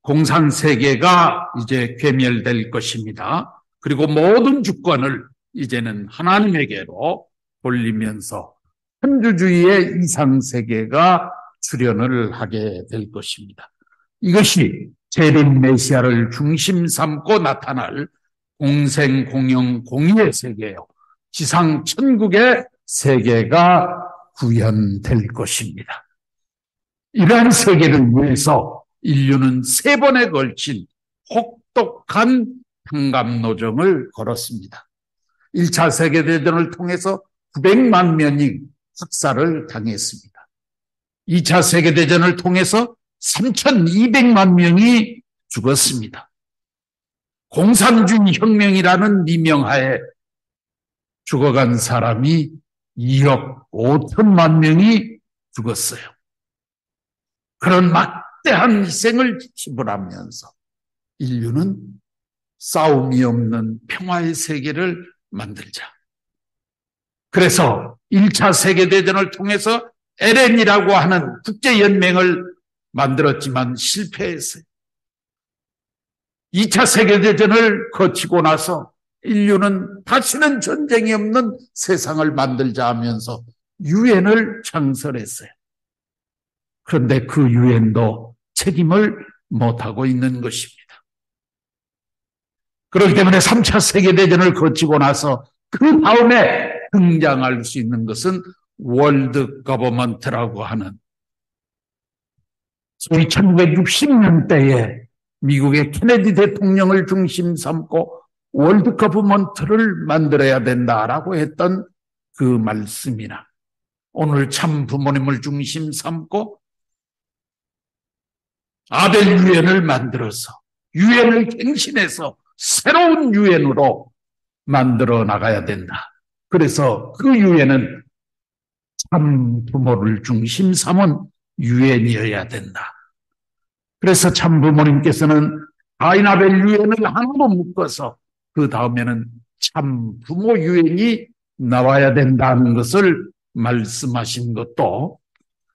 공산세계가 이제 괴멸될 것입니다. 그리고 모든 주권을 이제는 하나님에게로 돌리면서 천주주의의 이상세계가 출현을 하게 될 것입니다. 이것이 재림 메시아를 중심 삼고 나타날 공생, 공영, 공의의 세계요. 지상 천국의 세계가 구현될 것입니다. 이러한 세계를 위해서 인류는 3번에 걸친 혹독한 평감노정을 걸었습니다. 1차 세계대전을 통해서 900만 명이 학살을 당했습니다. 2차 세계대전을 통해서 3,200만 명이 죽었습니다. 공산주의 혁명이라는 미명하에 죽어간 사람이 2억 5천만 명이 죽었어요. 그런 막대한 희생을 지불하면서 인류는 싸움이 없는 평화의 세계를 만들자. 그래서 1차 세계대전을 통해서 LN이라고 하는 국제연맹을 만들었지만 실패했어요. 2차 세계대전을 거치고 나서 인류는 다시는 전쟁이 없는 세상을 만들자 하면서 유엔을 창설했어요. 그런데 그 유엔도 책임을 못하고 있는 것입니다. 그렇기 때문에 3차 세계대전을 거치고 나서 그 다음에 등장할 수 있는 것은 월드 거버먼트라고 하는 소위 1960년대에 미국의 케네디 대통령을 중심 삼고 월드 거버먼트를 만들어야 된다라고 했던 그 말씀이나 오늘 참 부모님을 중심 삼고 아벨 유엔을 만들어서 유엔을 갱신해서 새로운 유엔으로 만들어 나가야 된다. 그래서 그 유엔은 참 부모를 중심 삼은 유엔이어야 된다. 그래서 참 부모님께서는 아이나벨 유엔을 하나로 묶어서 그 다음에는 참 부모 유엔이 나와야 된다는 것을 말씀하신 것도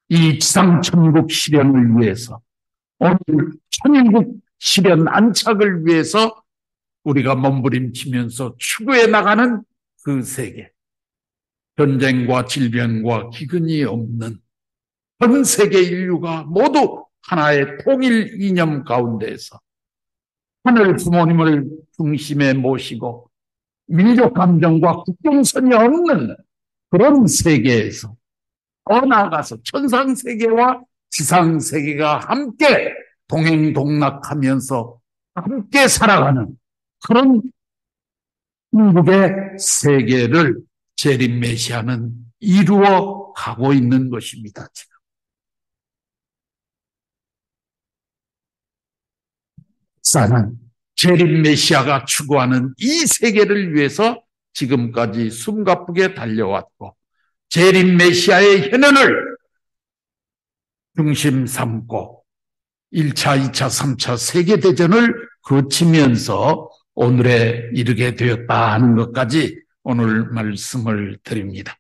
이 지상천국 실현을 위해서 오늘 천일국 실현 안착을 위해서 우리가 몸부림치면서 추구해 나가는 그 세계, 전쟁과 질병과 기근이 없는 전 세계 인류가 모두 하나의 통일 이념 가운데에서 하늘 부모님을 중심에 모시고 민족 감정과 국경선이 없는 그런 세계에서 더 나아가서 천상세계와 지상세계가 함께 동행동락하면서 함께 살아가는 그런 한국의 세계를 재림 메시아는 이루어 가고 있는 것입니다. 지금. 사는 재림 메시아가 추구하는 이 세계를 위해서 지금까지 숨가쁘게 달려왔고 재림 메시아의 현현을 중심 삼고 1차, 2차, 3차 세계대전을 거치면서 오늘에 이르게 되었다 하는 것까지 오늘 말씀을 드립니다.